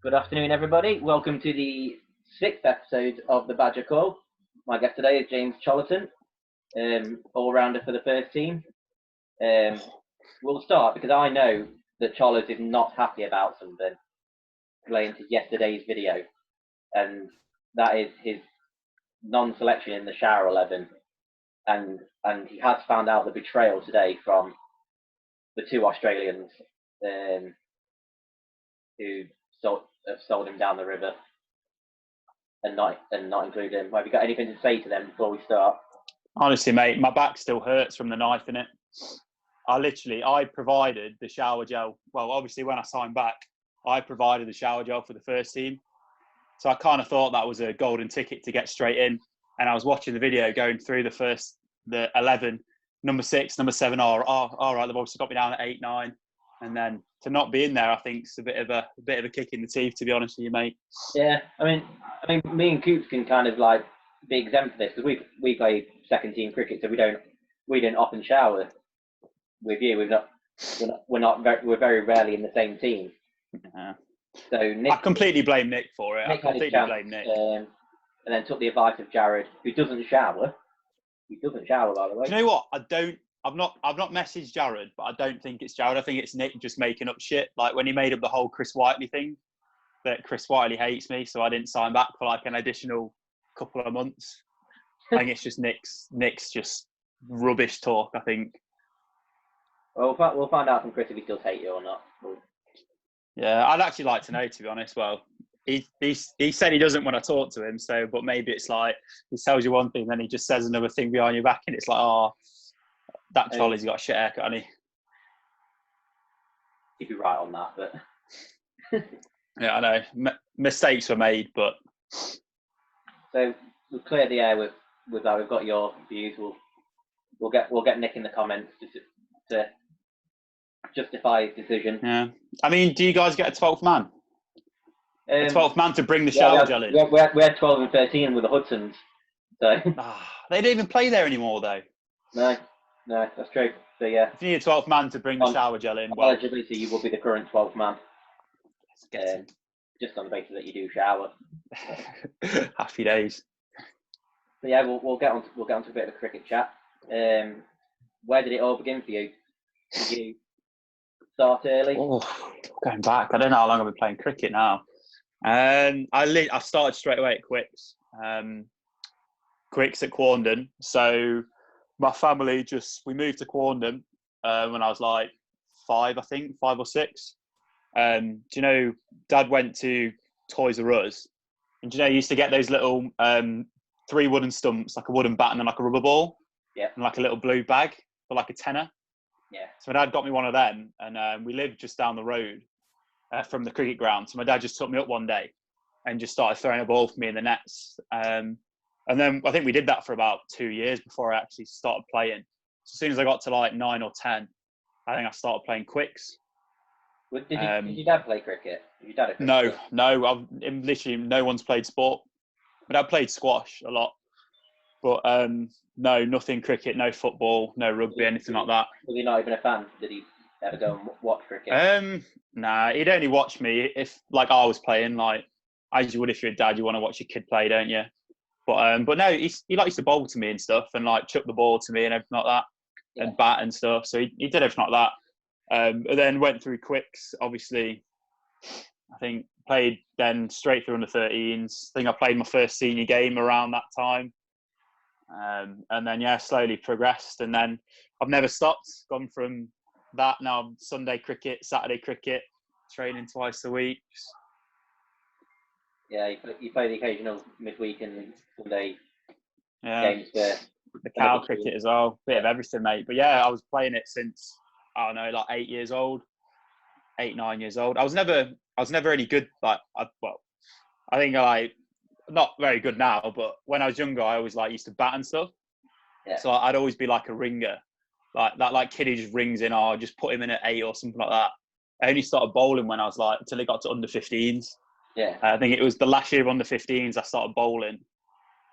Good afternoon, everybody. Welcome to the sixth episode of the Badger Call. My guest today is James Chollerton, all-rounder for the first team. We'll start because I know that Chollers is not happy about something relating to yesterday's video, and that is his non-selection in the shower 11. And he has found out the betrayal today from the two Australians who have sold him down the river and not include him. Have you got anything to say to them before we start? Honestly, mate, my back still hurts from the knife in it. I provided the shower gel. Well, obviously, when I signed back, I provided the shower gel for the first team. So I kind of thought that was a golden ticket to get straight in. And I was watching the video going through the 11, number 6, number 7 all right, they've obviously got me down at 8, 9. And then to not be in there, I think, is a bit of a kick in the teeth, to be honest with you, mate. Yeah, I mean, me and Coops can kind of like be exempt for this because we play second team cricket, so we don't often shower with you. We're very rarely in the same team. So Nick, I completely blame Nick for it. And then took the advice of Jared, who doesn't shower. He doesn't shower, by the way. Do you know what? I've not messaged Jared, but I don't think it's Jared. I think it's Nick just making up shit. Like when he made up the whole Chris Whiteley thing, that Chris Whiteley hates me, so I didn't sign back for like an additional couple of months. I think it's just Nick's just rubbish talk, I think. Well, we'll find out from Chris if he does hate you or not. Yeah, I'd actually like to know, to be honest. Well, he said he doesn't want to talk to him, so but maybe it's like he tells you one thing, then he just says another thing behind your back, and it's like, oh, that Charlie's got a shit haircut, hasn't he? He'd be right on that, but yeah, I know mistakes were made, but so we'll clear the air with that. We've got your views. We'll get Nick in the comments to justify his decision. Yeah, I mean, do you guys get a 12th man? A 12th man to bring the shower gel in. We had 12 and 13 with the Hudsons. So they don't even play there anymore, though. No, that's true. So yeah, if you need a 12th man to bring the shower gel in, well, eligibility, you will be the current 12th man. Just on the basis that you do shower. Happy days. So yeah, we'll get on to a bit of a cricket chat. Where did it all begin for you? Did you start early? Oh, going back, I don't know how long I've been playing cricket now. I started straight away at Quicks. Quicks at Quorndon. So my family we moved to Quorndon when I was like 5 or 6. Do you know, Dad went to Toys R Us, and do you know, you used to get those little 3 wooden stumps, like a wooden bat and then like a rubber ball, yeah, and like a little blue bag for like a tenner. Yeah. So my dad got me one of them, and we lived just down the road from the cricket ground. So my dad just took me up one day and just started throwing a ball for me in the nets. And then I think we did that for about 2 years before I actually started playing. So as soon as I got to like 9 or 10, I think I started playing Quicks. Did your dad play cricket? No. Literally no one's played sport. My dad played squash a lot, but no, nothing cricket, no football, no rugby, anything like that. Was he not even a fan? Did he ever go and watch cricket? Nah, he'd only watch me if like I was playing, like as you would if you're a dad, you want to watch your kid play, don't you? But no, he likes to bowl to me and stuff, and like chuck the ball to me and everything like that, and bat and stuff. So he did everything like that. And then went through Quicks, obviously. I think played then straight through under 13s. I think I played my first senior game around that time. And then, yeah, slowly progressed. And then I've never stopped. Gone from that now Sunday cricket, Saturday cricket, training twice a week. Yeah, you play the occasional midweek and Sunday games for the cow cricket as well. Bit of everything, mate. But yeah, I was playing it since, I don't know, like 8 years old, 8, 9 years old. I was never any good. Like, I think not very good now, but when I was younger, I always used to bat and stuff. Yeah. So I'd always be like a ringer, like kid who just rings in, or just put him in at 8 or something like that. I only started bowling when I was until it got to under 15s. Yeah. I think it was the last year of under 15s I started bowling,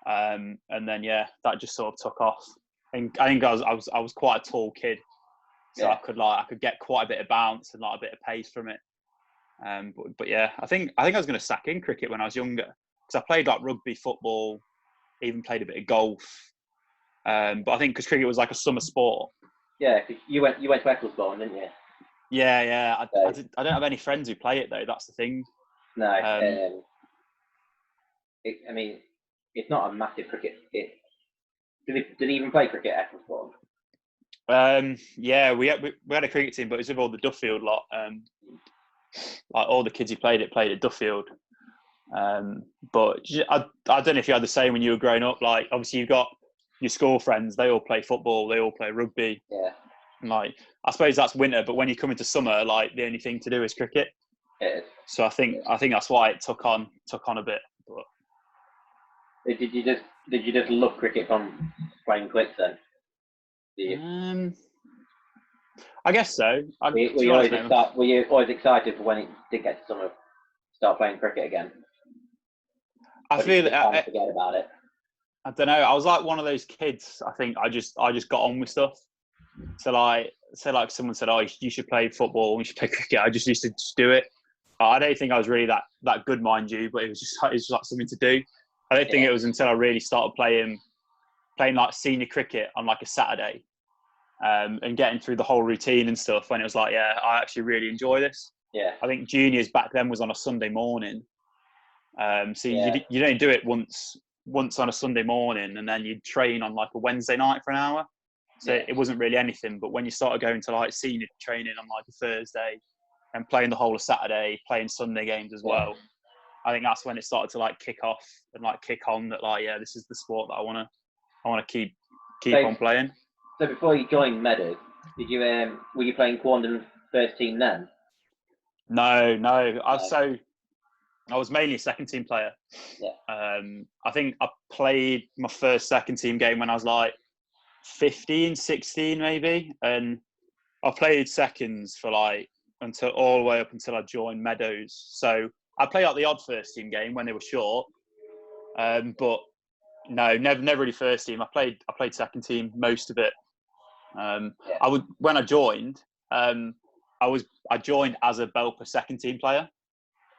and then that just sort of took off. I think I was quite a tall kid, so I could get quite a bit of bounce and a bit of pace from it. But yeah, I think I was going to sack in cricket when I was younger because I played like rugby, football, even played a bit of golf. But I think because cricket was like a summer sport. Yeah, 'cause you went to Ecclesbourne, didn't you? Yeah. I So, don't have any friends who play it though. That's the thing. no, Um, I mean, it's not a massive cricket. Did they even play cricket at Ecclesbourne? yeah, we had a cricket team, but it was with all the Duffield lot. Like all the kids who played at Duffield. But I don't know if you had the same when you were growing up. Like obviously you've got your school friends; they all play football, they all play rugby. Yeah. And like I suppose that's winter, but when you come into summer, like the only thing to do is cricket. It is. So I think that's why it took on a bit. But Did you just love cricket from playing clips then? Did you? I guess so. Were you always excited for when it did get to summer, start playing cricket again? I feel I forget about it. I don't know. I was like one of those kids. I think I just got on with stuff. So like, say like someone said, "Oh, you should play football. You should play cricket." I just used to just do it. I don't think I was really that good, mind you, but it was just like something to do. I don't think it was until I really started playing like senior cricket on like a Saturday, and getting through the whole routine and stuff when it was like, yeah, I actually really enjoy this. Yeah. I think juniors back then was on a Sunday morning. So you don't do it once on a Sunday morning and then you'd train on like a Wednesday night for an hour. So it wasn't really anything. But when you started going to like senior training on like a Thursday and playing the whole of Saturday, playing Sunday games as well, I think that's when it started to like kick off and like kick on that like, yeah, this is the sport that I want to keep on playing. So before you joined Meadows, were you playing Quandon first team then? No. I was mainly a second team player. Yeah. I think I played my first second team game when I was like 15, 16 maybe. And I played seconds for like all the way up until I joined Meadows. So I played like the odd first team game when they were short. But no, never really first team. I played second team most of it. When I joined, I joined as a Belper second team player.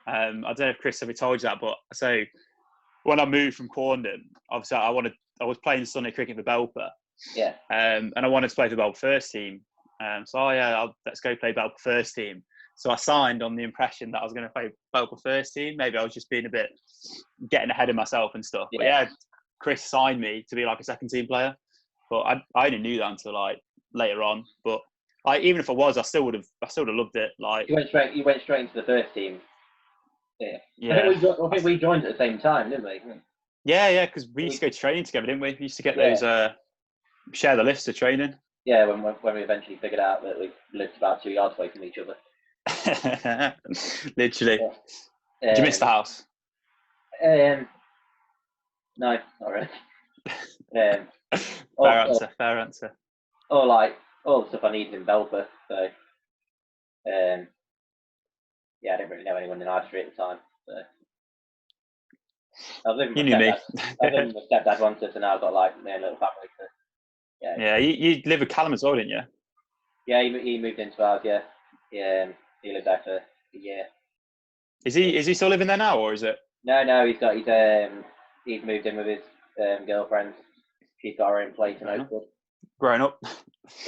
I don't know if Chris ever told you that, but so when I moved from Quandon, obviously I was playing Sunday cricket for Belper. Yeah. And I wanted to play for Belper first team. Let's go play Belper first team. So I signed on the impression that I was going to play Belper first team. Maybe I was just being a bit getting ahead of myself and stuff. Yeah. But yeah, Chris signed me to be like a second team player. But I only knew that until like later on. But even if I was, I still would have loved it. Like you went straight into the first team. Yeah. I think we joined at the same time, didn't we? Yeah, because we used to go to training together, didn't we? We used to get those share the list of training. Yeah, when we eventually figured out that we lived about 2 yards away from each other. Literally. Did you miss the house? No, not really. Fair answer. All the stuff I needed in Belper. So, I didn't really know anyone in High Street at the time. So. I was living with my stepdad once, and now I've got like my little family. So, yeah. You live with Callum as well, didn't you? Yeah, he moved into ours. Yeah, he lived there for a year. Is he still living there now, or is it? No, he's moved in with his girlfriend. She's got her own place in Oakwood. Grown up.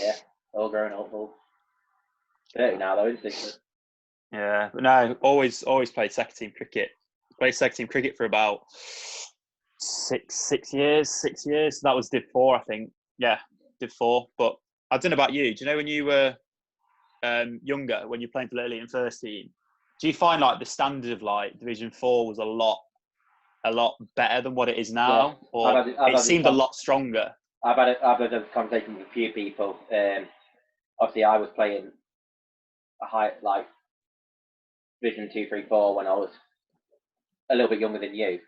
Yeah, all grown up. All 30 now though, isn't he? Yeah, but no, always played second team cricket. Played second team cricket for about six years. That was Div 4, I think. Yeah, Div 4. But I don't know about you. Do you know when you were younger, when you're playing for Little League in first team, do you find like the standard of like Division 4 was a lot better than what it is now, or it seemed a lot stronger? I've had a conversation with a few people. Obviously, I was playing a high like Division 2, 3, 4 when I was a little bit younger than you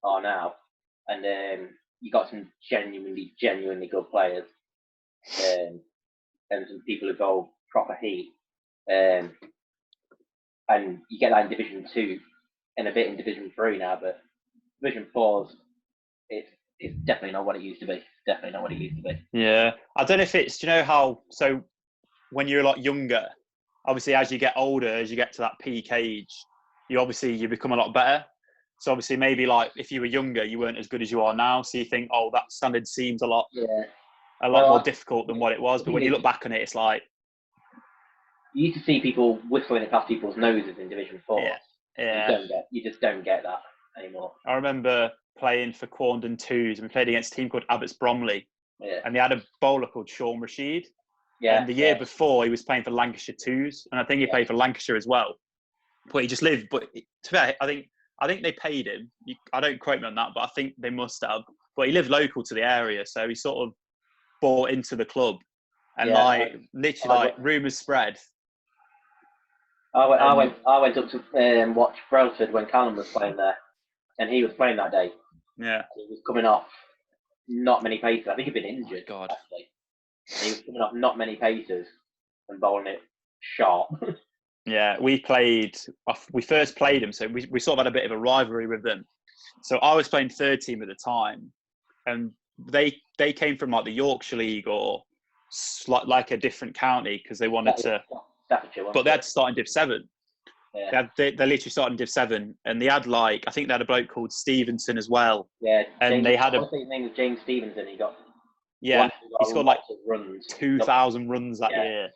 are now, and you got some genuinely good players, and some people who go proper heat, and you get that in Division 2 and a bit in Division 3 now, but Division 4's it's definitely not what it used to be. Definitely not what it used to be. Yeah, I don't know if it's. Do you know how? So when you're a lot younger, obviously as you get older, as you get to that peak age, you become a lot better. So obviously maybe like if you were younger, you weren't as good as you are now. So you think, oh, that standard seems a lot more difficult than what it was. But when you look back on it, it's like you used to see people whistling it past people's noses in Division 4. Yeah. You just don't get that anymore. I remember playing for Quorndon 2s, and we played against a team called Abbots Bromley. Yeah. And they had a bowler called Sean Rashid. Yeah. And the year before, he was playing for Lancashire 2s, and I think he played for Lancashire as well. But he just lived. But to be fair, I think they paid him. I don't quote me on that, but I think they must have. But he lived local to the area, so he sort of bought into the club, and literally rumours spread. I went up to watch Brelford when Callum was playing there, and he was playing that day. Yeah. He was coming off not many paces. I think he'd been injured. Oh God. Actually. And he was coming off not many paces and bowling it sharp. Yeah, we first played them, so we sort of had a bit of a rivalry with them. So I was playing third team at the time, and they came from like the Yorkshire League or like a different county because they wanted to. But they had to start in Div 7. Yeah. They literally started in Div 7, and they had I think they had a bloke called Stevenson as well. Yeah, and they had I think his name was James Stevenson. He scored like 2,000 runs that year.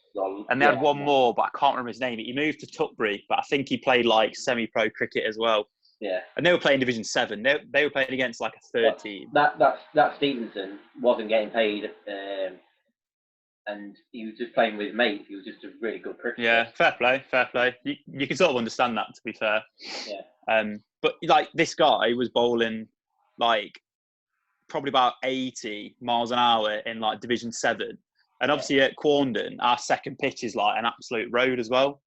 And they had one more, but I can't remember his name. He moved to Tutbury, but I think he played like semi-pro cricket as well. Yeah. And they were playing Division 7. They were playing against like a third team. That Stevenson wasn't getting paid, and he was just playing with his mates. He was just a really good cricketer. Yeah, fair play. You can sort of understand that, to be fair. Yeah. But like this guy was bowling like probably about 80 miles an hour in like Division 7. And obviously at Quorndon, our second pitch is like an absolute road as well.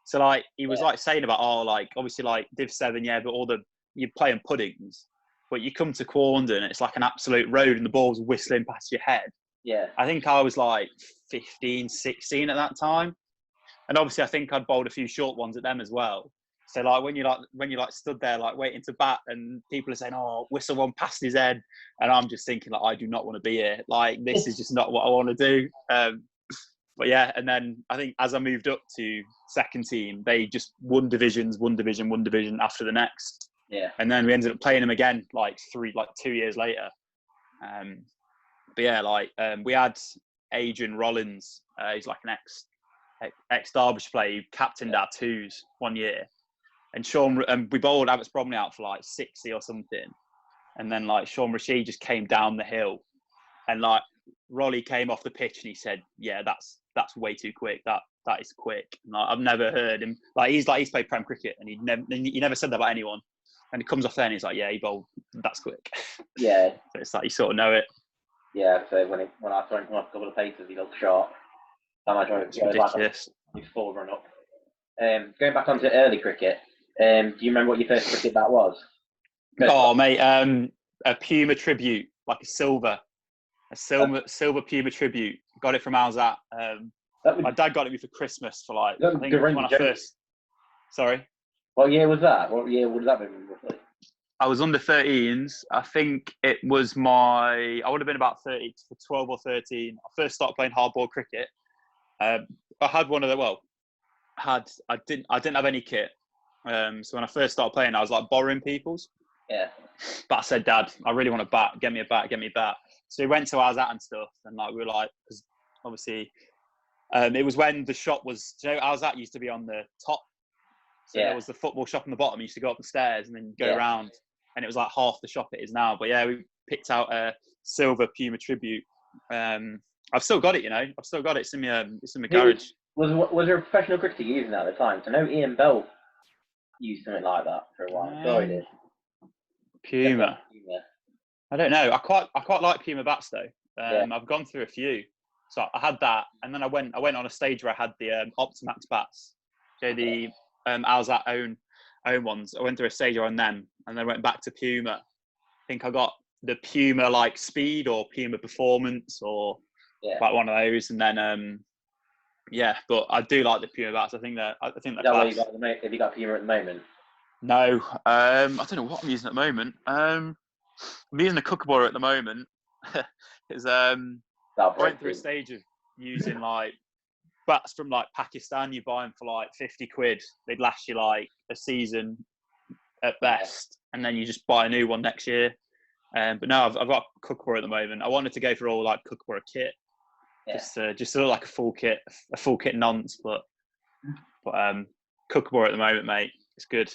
So like he was like saying about, obviously like Div 7, but you're playing puddings. But you come to Quorndon, it's like an absolute road and the ball's whistling past your head. Yeah. I think I was like 15, 16 at that time. And obviously I think I'd bowled a few short ones at them as well. So like when you stood there like waiting to bat and people are saying, oh, whistle one past his head, and I'm just thinking like I do not want to be here. Like this is just not what I want to do. But yeah, and then I think as I moved up to second team, they just won division after the next. Yeah. And then we ended up playing them again like 2 years later. But yeah, we had Adrian Rollins. He's like an ex Derbyshire player who captained our 2s one year. And we bowled Abbots Bromley out for like 60 or something. And then like Sean Rashid just came down the hill, and like Rolly came off the pitch and he said, yeah, that's way too quick. That is quick. And, like, I've never heard him. He's played Prem cricket and he never said that about anyone. And he comes off there and he's like, yeah, he bowled, that's quick. Yeah. So it's like you sort of know it. Yeah, so when I throw him off a couple of paces, he looks sharp. It's ridiculous. He's full run up. Going back onto early cricket, do you remember what your first cricket bat was? Oh, mate, a Puma tribute, like a silver Puma tribute. Got it from Alzat. My dad got it me for Christmas for like, I think when I first. Sorry? What year was that? What year would that have been roughly? I was under 13s. I think it was I would have been about 12 or 13. I first started playing hardball cricket. I had one of the, I didn't have any kit. So when I first started playing, I was like borrowing people's. Yeah. But I said, Dad, I really want a bat. Get me a bat. So we went to Alzat and stuff, and like we were like, because obviously, it was when the shop was. Alzat used to be on the top. So there was the football shop on the bottom. You used to go up the stairs and then go around, and it was like half the shop it is now. But yeah, we picked out a silver Puma tribute. I've still got it, I've still got it. It's in my garage. Was there a professional cricketer using that at the time? So I know Ian Bell used something like that for a while. Sure, he did. Puma. I don't know. I quite like Puma bats though. I've gone through a few. So I had that, and then I went on a stage where I had the Optimax bats. So the Alzat own ones. I went through a stage on them, and then went back to Puma. I think I got the Puma like Speed or Puma Performance or like one of those, and then but I do like the Puma bats. I think they're class. Have you got Puma at the moment? No, I don't know what I'm using at the moment. I'm using the Kookaburra at the moment. I went through a stage of using like bats from like Pakistan. You buy them for like 50 quid. They'd last you like a season at best, and then you just buy a new one next year. But no, I've got a Kookaburra at the moment. I wanted to go for all like Kookaburra kit, just to look like a full kit nonce. But Kookaburra at the moment, mate, it's good.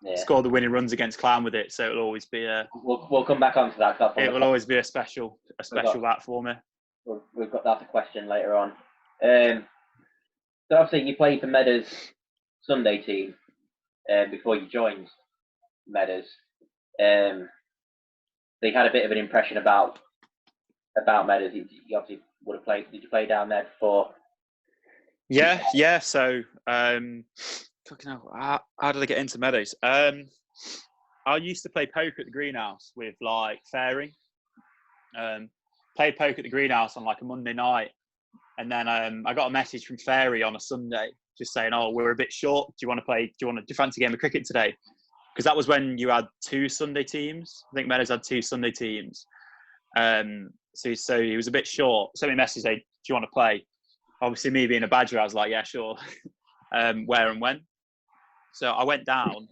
Yeah. Score the winning runs against Clown with it, so it'll always be a. We'll come back onto that. It will always be a special bat for me. We've got that a question later on. So obviously you played for Meadows Sunday team before you joined Meadows. They had a bit of an impression about Meadows. You obviously would have played. Did you play down there before? Yeah. So, fucking hell, how did I get into Meadows? I used to play poker at the greenhouse with like Fairy. Played poker at the greenhouse on like a Monday night, and then I got a message from Fairy on a Sunday just saying, "Oh, we're a bit short. Do you fancy a game of cricket today?" Because that was when you had 2 Sunday teams. I think Meadows had 2 Sunday teams. So he was a bit short. Sent me a message saying, "Do you want to play?" Obviously, me being a Badger, I was like, "Yeah, sure." Where and when? So I went down.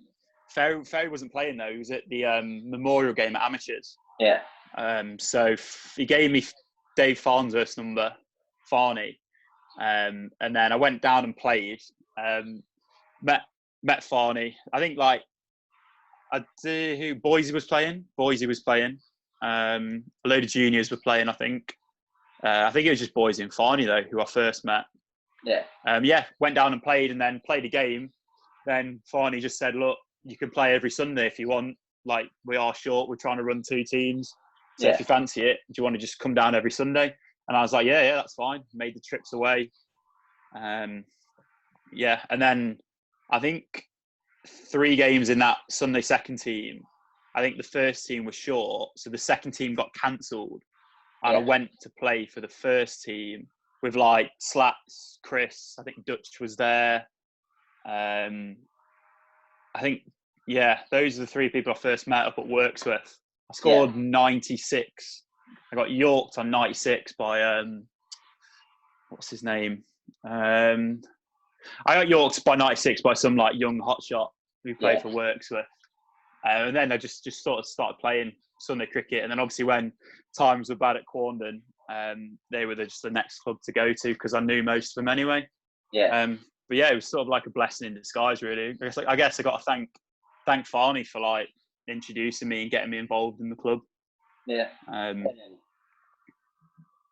Ferry wasn't playing though. He was at the memorial game at Amateurs. Yeah. So he gave me Dave Farnsworth's number, Farney, and then I went down and played. Met Farney. I think like who Boise was playing. A load of juniors were playing. I think it was just Boise and Farney though who I first met. Yeah. Went down and played, and then played a game. Then Farney just said, "Look, you can play every Sunday if you want. Like, we are short. We're trying to run 2 teams. So if you fancy it, do you want to just come down every Sunday?" And I was like, yeah, that's fine. Made the trips away. And then I think 3 games in that Sunday second team. I think the first team was short, so the second team got cancelled. And I went to play for the first team with like Slats, Chris, I think Dutch was there. I think, those are the 3 people I first met up at Wirksworth. I scored 96. I got yorked on 96 by, what's his name? I got yorked by 96 by some like young hotshot who played for Wirksworth. And then I just sort of started playing Sunday cricket. And then obviously when times were bad at Quandon, they were just the next club to go to because I knew most of them anyway. But it was sort of like a blessing in disguise, really. I guess I got to thank Farney for like introducing me and getting me involved in the club. Yeah.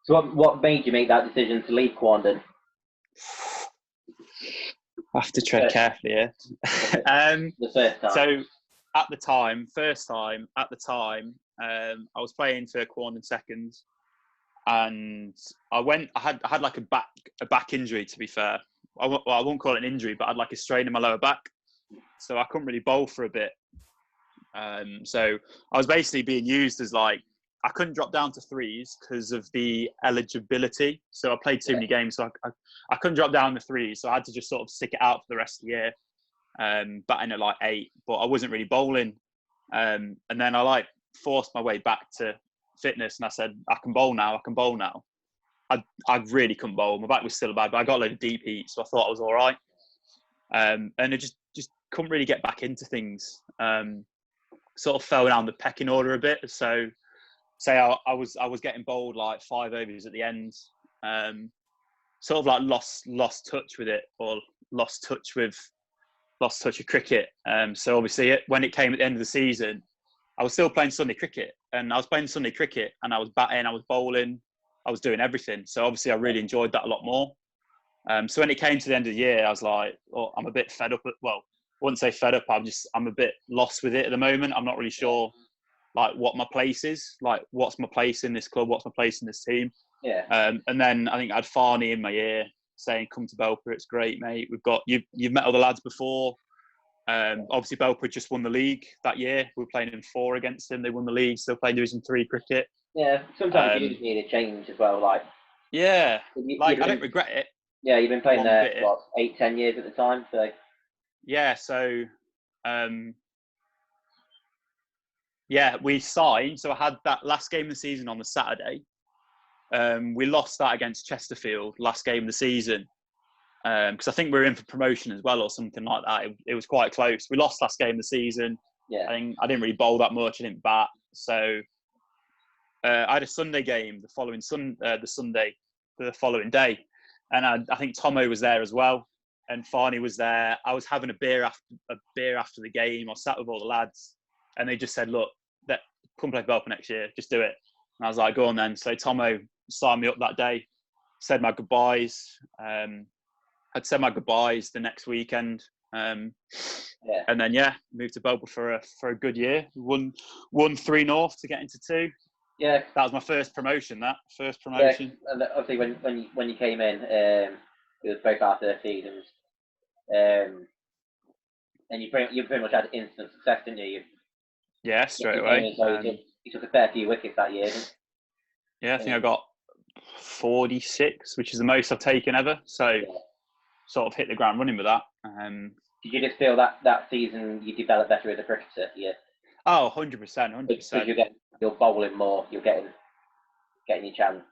So what made you make that decision to leave Quandon? I have to tread carefully here. The first time. So at the time, I was playing for Quandon seconds, and I had like a back injury. To be fair, I won't call it an injury, but I had like a strain in my lower back, so I couldn't really bowl for a bit. So I was basically being used as like, I couldn't drop down to 3s because of the eligibility. So I played too many games, so I couldn't drop down to 3s. So I had to just sort of stick it out for the rest of the year, batting at like 8. But I wasn't really bowling. And then I like forced my way back to fitness, and I said, I can bowl now. I really couldn't bowl. My back was still bad, but I got a load of deep heat, so I thought I was all right. And I just couldn't really get back into things. Sort of fell down the pecking order a bit. So I was getting bowled like 5 overs at the end. Sort of like lost touch with it, or lost touch of cricket. So obviously when it came at the end of the season, I was still playing Sunday cricket, and I was batting, I was bowling, I was doing everything. So obviously I really enjoyed that a lot more. So when it came to the end of the year, I was like, I'm a bit fed up. Well, I wouldn't say fed up. I'm a bit lost with it at the moment. I'm not really sure like what my place is. Like, what's my place in this club? What's my place in this team? Yeah. And then I think I had Farney in my ear saying, "Come to Belper. It's great, mate. You've met all the lads before." Obviously Belper just won the league that year. We were playing in 4 against them. They won the league. Still playing Division 3 cricket. Yeah. Sometimes you just need a change as well. Like. Yeah. I don't regret it. Yeah, you've been playing there what 8-10 years at the time. So. Yeah. So. We signed. So I had that last game of the season on the Saturday. We lost that against Chesterfield, last game of the season. because I think we were in for promotion as well or something like that. It was quite close. We lost last game of the season. Yeah. I think I didn't really bowl that much. I didn't bat. So I had a Sunday game the following the following day, and I think Tomo was there as well, and Farney was there. I was having a beer after the game. I sat with all the lads, and they just said, "Look, come play Belper next year. Just do it." And I was like, "Go on then." So Tomo signed me up that day. Said my goodbyes. I'd said my goodbyes the next weekend. And then moved to Belper for a good year. Won 3 North to get into 2. Yeah, that was my first promotion. Yeah, and obviously when you came in, it was both our first seasons, and you pretty much had instant success, didn't you? Yeah, straight away. You took a fair few wickets that year, didn't you? Yeah, I think I got 46, which is the most I've taken ever. So sort of hit the ground running with that. Did you just feel that season you developed better as a cricketer? Yeah. Oh, 100%. Because you're bowling more, you're getting your chance.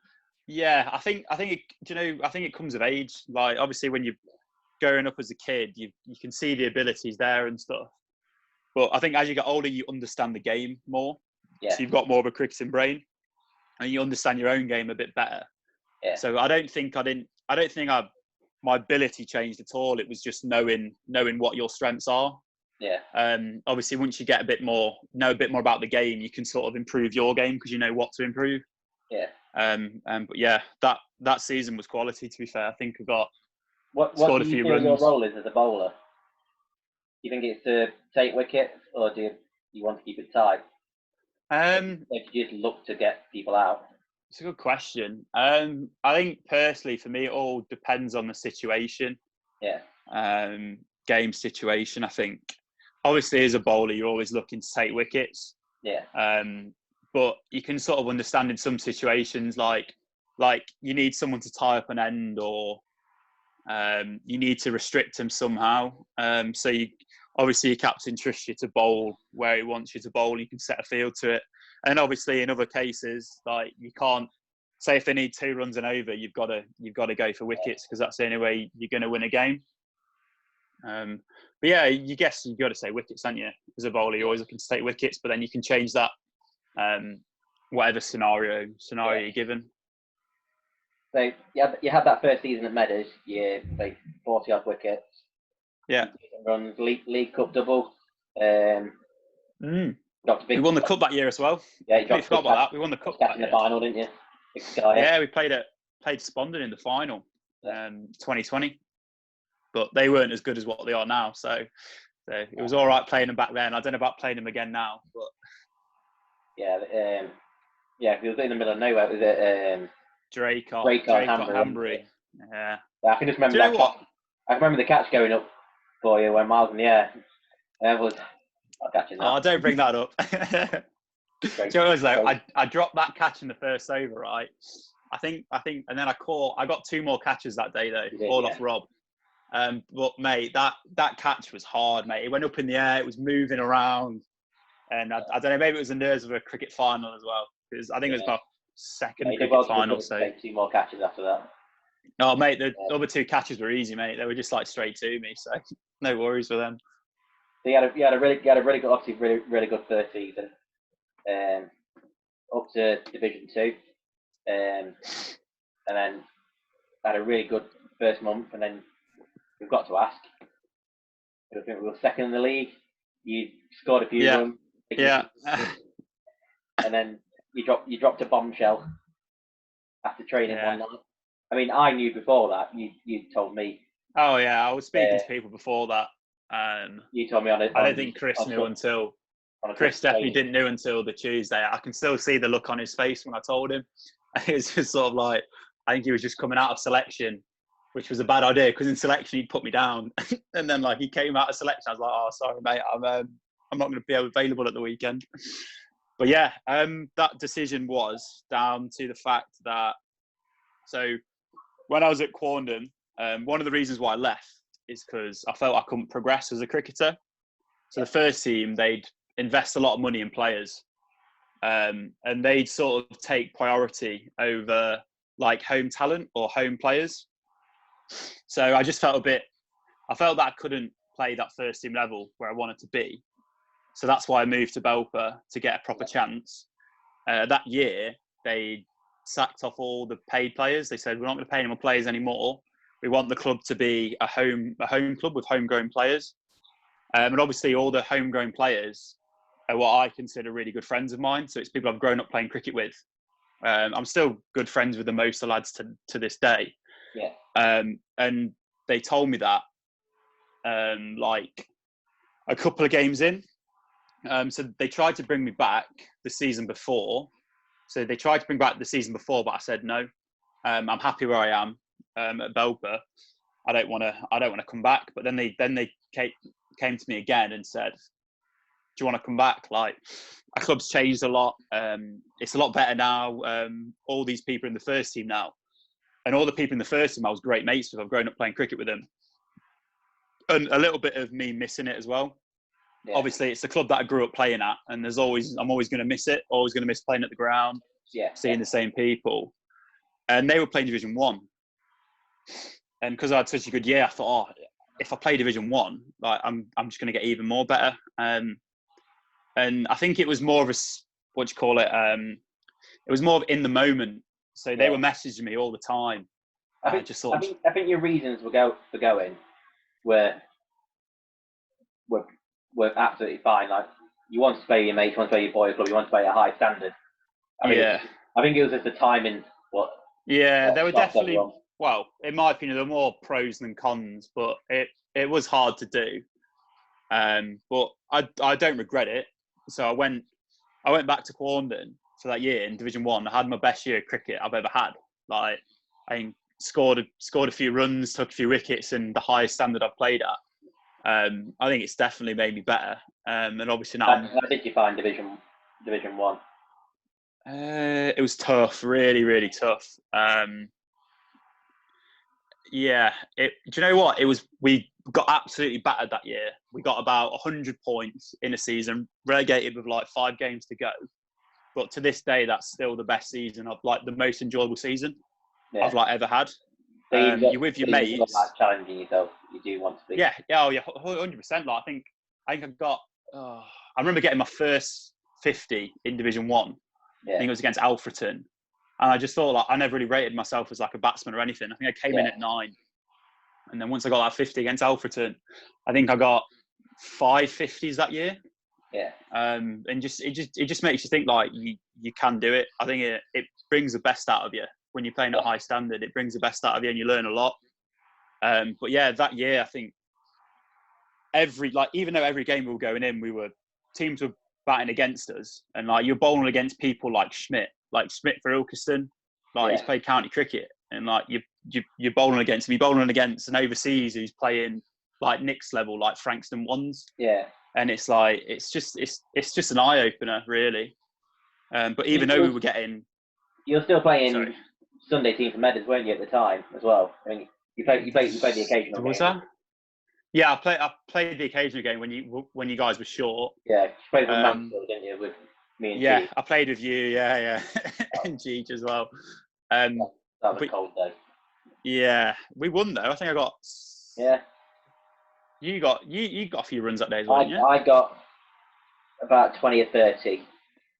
Yeah, I think it comes of age. Like obviously when you're growing up as a kid, you can see the abilities there and stuff. But I think as you get older, you understand the game more. Yeah. So you've got more of a cricketing brain, and you understand your own game a bit better. Yeah. So I don't think my ability changed at all. It was just knowing what your strengths are. Yeah. Obviously, once you get know a bit more about the game, you can sort of improve your game because you know what to improve. Yeah. But yeah, that season was quality. To be fair, I think I got scored a few runs. What do you feel your role is as a bowler? Do you think it's to take wickets, or do you want to keep it tight? Like you just look to get people out. It's a good question. I think personally, for me, it all depends on the situation. Yeah. Game situation. I think obviously as a bowler, you're always looking to take wickets. Yeah. But you can sort of understand in some situations, like you need someone to tie up an end, or you need to restrict him somehow. So obviously your captain trusts you to bowl where he wants you to bowl. You can set a field to it. And obviously in other cases, like you can't say if they need 2 runs and over, you've got to go for wickets because that's the only way you're going to win a game. But yeah, you guess you've got to say wickets, haven't you? As a bowler, you're always looking to take wickets, but then you can change that whatever scenario you're given. So you had that first season at Meadows, you played 40 odd wickets. Yeah. Runs, League Cup double. We won the cup that year as well. Yeah, you forgot about that. We won the cup that in year. The final, didn't you? Yeah, we played Spondon in the final, 2020. But they weren't as good as what they are now. So it was all right playing them back then. I don't know about playing them again now, but if he was in the middle of nowhere, was it Draycott Hanbury? Yeah. I can just remember that. I remember the catch going up for you when miles in the air. It was not catching that. Oh, don't bring that up. Do you know what it was though? I dropped that catch in the first over, right? I think, and then I got 2 more catches that day though, all off Rob. But mate, that catch was hard, mate. It went up in the air, it was moving around, and I don't know, maybe it was the nerves of a cricket final as well, because I think it was my second cricket final. So 2 more catches after that. Oh mate, the other 2 catches were easy, mate. They were just like straight to me, so no worries with them. So you had a really good, obviously really good first season, up to Division 2, and then had a really good first month, and then we've got to ask. I think we were second in the league. You scored a few runs. Yeah. And then you dropped a bombshell after training one night. I mean, I knew before that. You told me. Oh yeah, I was speaking to people before that. You told me on it. I don't think Chris knew until. Chris definitely didn't know until the Tuesday. I can still see the look on his face when I told him. It was just sort of like, I think he was just coming out of selection, which was a bad idea because in selection he'd put me down, and then like he came out of selection, I was like, oh sorry mate, I'm not going to be available at the weekend. But yeah, that decision was down to the fact that, so when I was at Quandon, one of the reasons why I left is because I felt I couldn't progress as a cricketer. So the first team, they'd invest a lot of money in players, and they'd sort of take priority over like home talent or home players. So I just felt I felt that I couldn't play that first team level where I wanted to be. So that's why I moved to Belper to get a proper chance. That year, they sacked off all the paid players. They said, we're not going to pay any more players anymore. We want the club to be a home club with homegrown players. And obviously all the homegrown players are what I consider really good friends of mine. So it's people I've grown up playing cricket with. I'm still good friends with the most of the lads to this day. Yeah. And they told me that like a couple of games in. So they tried to bring me back the season before. But I said no. I'm happy where I am at Belper. I don't want to come back. But then they came to me again and said, do you want to come back? Like, our club's changed a lot. It's a lot better now. All these people in the first team now, and all the people in the first team I was great mates with. I've grown up playing cricket with them, and a little bit of me missing it as well. Yeah. Obviously, it's the club that I grew up playing at, and I'm always going to miss it. Always going to miss playing at the ground, seeing the same people. And they were playing Division 1, and because I had such a good year, I thought, if I play Division 1, like I'm just going to get even more better. And I think it was more of it was more of in the moment. So they were messaging me all the time. I think your reasons for going were absolutely fine. Like, you want to play your mates, you want to play your boys club, you want to play a high standard. I think it was just the timing. There were definitely, well, in my opinion, there were more pros than cons, but it was hard to do. But I don't regret it. So I went back to Quarndon for that year in Division 1. I had my best year of cricket I've ever had. Like, I scored a few runs, took a few wickets, and the highest standard I've played at. I think it's definitely made me better. And obviously now, how did you find Division 1? It was tough, really, really tough. Do you know what? We got absolutely battered that year. We got about 100 points in a season, relegated with like 5 games to go. But to this day, that's still the best season of, like, the most enjoyable season I've like ever had. You're with your mates. Like challenging yourself. You do want to be. Yeah, 100%. Like, I think I got. I remember getting my first 50 in Division 1. I think it was against Alfreton, and I just thought, like, I never really rated myself as like a batsman or anything. I think I came in at 9, and then once I got that 50 against Alfreton, I think I got 5 50s that year. Yeah. And it just makes you think, like, you can do it. I think it brings the best out of you when you're playing at high standard. It brings the best out of you, and you learn a lot. But yeah, that year, I think even though every game we were going in, teams were batting against us, and like, you're bowling against people like Schmidt for Ilkeston, he's played county cricket, and like you're bowling against him. You're bowling against an overseas who's playing like Nick's level, like Frankston Wands. Yeah. And it's like, it's just an eye opener, really. But even though we were getting, you're still playing Sunday team for Meadows, weren't you, at the time as well? I mean, you played the occasional game. Was that? Yeah, I played the occasional game when you guys were short. Yeah, you played with Mansfield, didn't you, with me and Cheech? Cheech. I played with you, yeah. And Cheech as well. That was a cold day. Yeah, we won though. I think I got. Yeah. You got a few runs that day as well, didn't you? I got about 20 or 30.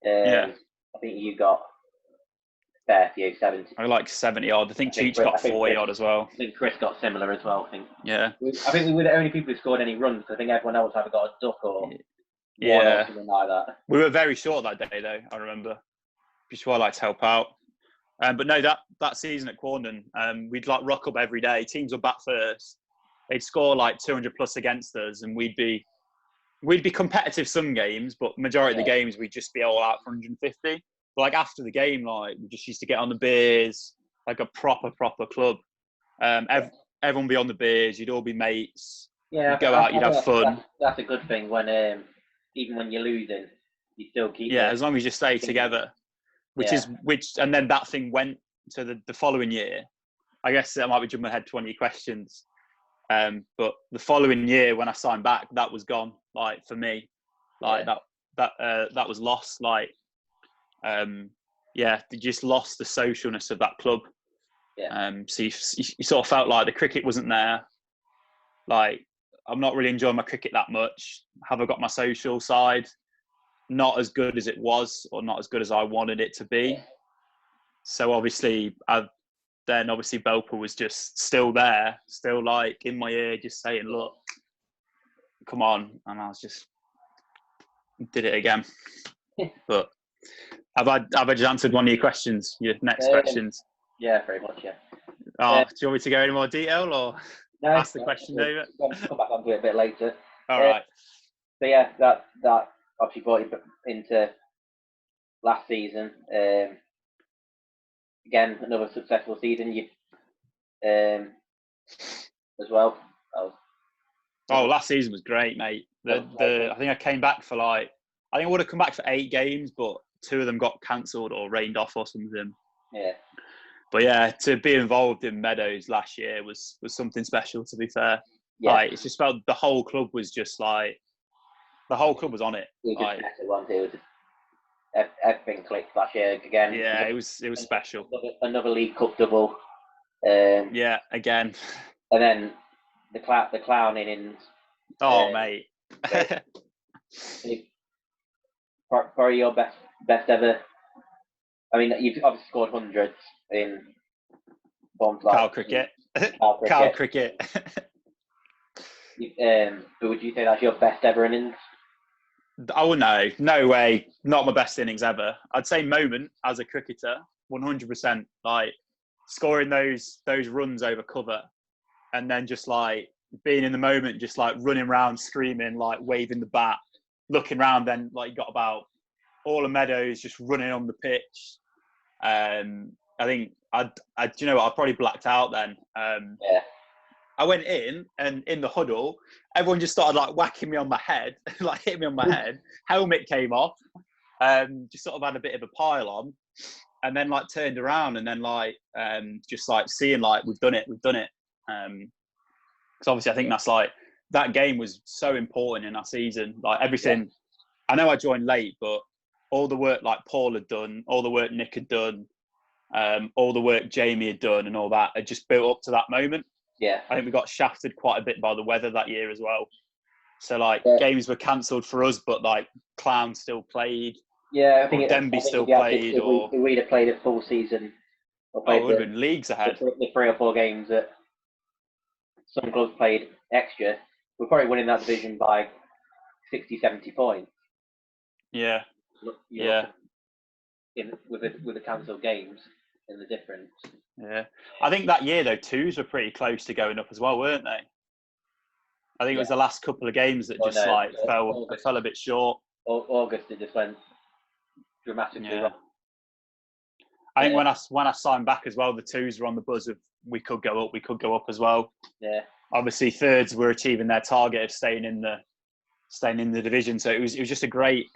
I think you got a fair few, 70. I like 70 odd. I think Cheech got 40 odd as well. I think Chris got similar as well, I think. Yeah. I think we were the only people who scored any runs. I think everyone else either got a duck or one or something like that. We were very short that day though, I remember. Which is why I like to help out. But no, that season at Quarndon, we'd like rock up every day. Teams would bat first. They'd score like 200 plus against us, and we'd be competitive some games, but majority of the games we'd just be all out for 150. But like after the game, like, we just used to get on the beers, like a proper club. Everyone would be on the beers. You'd all be mates. Yeah, you'd go out. You'd have fun. That's a good thing when even when you're losing, you still keep. Yeah, as long as you stay together. And then that thing went to the following year. I guess I might be jumping ahead to one of your questions. But the following year when I signed back, that was gone. Like, for me, like that was lost. Like, they just lost the socialness of that club. So you sort of felt like the cricket wasn't there. Like, I'm not really enjoying my cricket that much. Have I got my social side? Not as good as it was, or not as good as I wanted it to be. Yeah. So obviously, Belper was just still there, still like in my ear, just saying, "Look, come on," and I was just did it again. But have I just answered one of your questions? Your next questions? Yeah, very much. Yeah. Oh, do you want me to go into more detail or ask the question, David? Come back onto it a bit later. All right. So yeah, that obviously brought you into last season. Again, another successful season. You as well. Last season was great, mate. I think I came back for I would have come back for 8 games, but 2 of them got cancelled or rained off or something. Yeah. But yeah, to be involved in Meadows last year was something special, to be fair. Yeah. Like, it just felt the whole club was just like, the whole club was on it. It was everything clicked last year again. Yeah, it was special. Another League Cup double. Yeah, again. And then the clowning in. Oh, mate. Probably your best ever. I mean, you've obviously scored hundreds in bombs like Cow cricket. Cow cricket. But would you say that's your best ever innings? Oh no way, not my best innings ever. I'd say moment as a cricketer, 100%. Like, scoring those runs over cover, and then just like being in the moment, just like running around, screaming, like waving the bat, looking around. Then like you got about all the Meadows just running on the pitch. I think I probably blacked out then. Yeah. I went in, and in the huddle, everyone just started like whacking me on my head, like hitting me on my head. Helmet came off, just sort of had a bit of a pile on, and then like turned around and then like just like seeing like we've done it. Because obviously I think that's like, that game was so important in our season. Like everything, I know I joined late, but all the work like Paul had done, all the work Nick had done, all the work Jamie had done, and all that had just built up to that moment. Yeah. I think we got shafted quite a bit by the weather that year as well. So like games were cancelled for us, but like Clown still played. Yeah, I think Denby still played. If we'd have played a full season, or it would have been leagues ahead. The 3 or 4 games that some clubs played extra, we're probably winning that division by 60, 70 points. Yeah. With the cancelled games and the difference. Yeah, I think that year though, 2s were pretty close to going up as well, weren't they? I think it was the last couple of games that fell a bit short. August it just went dramatically wrong. I think when I signed back as well, the 2s were on the buzz of we could go up as well. Yeah. Obviously, 3rds were achieving their target of staying in the division, so it was just a great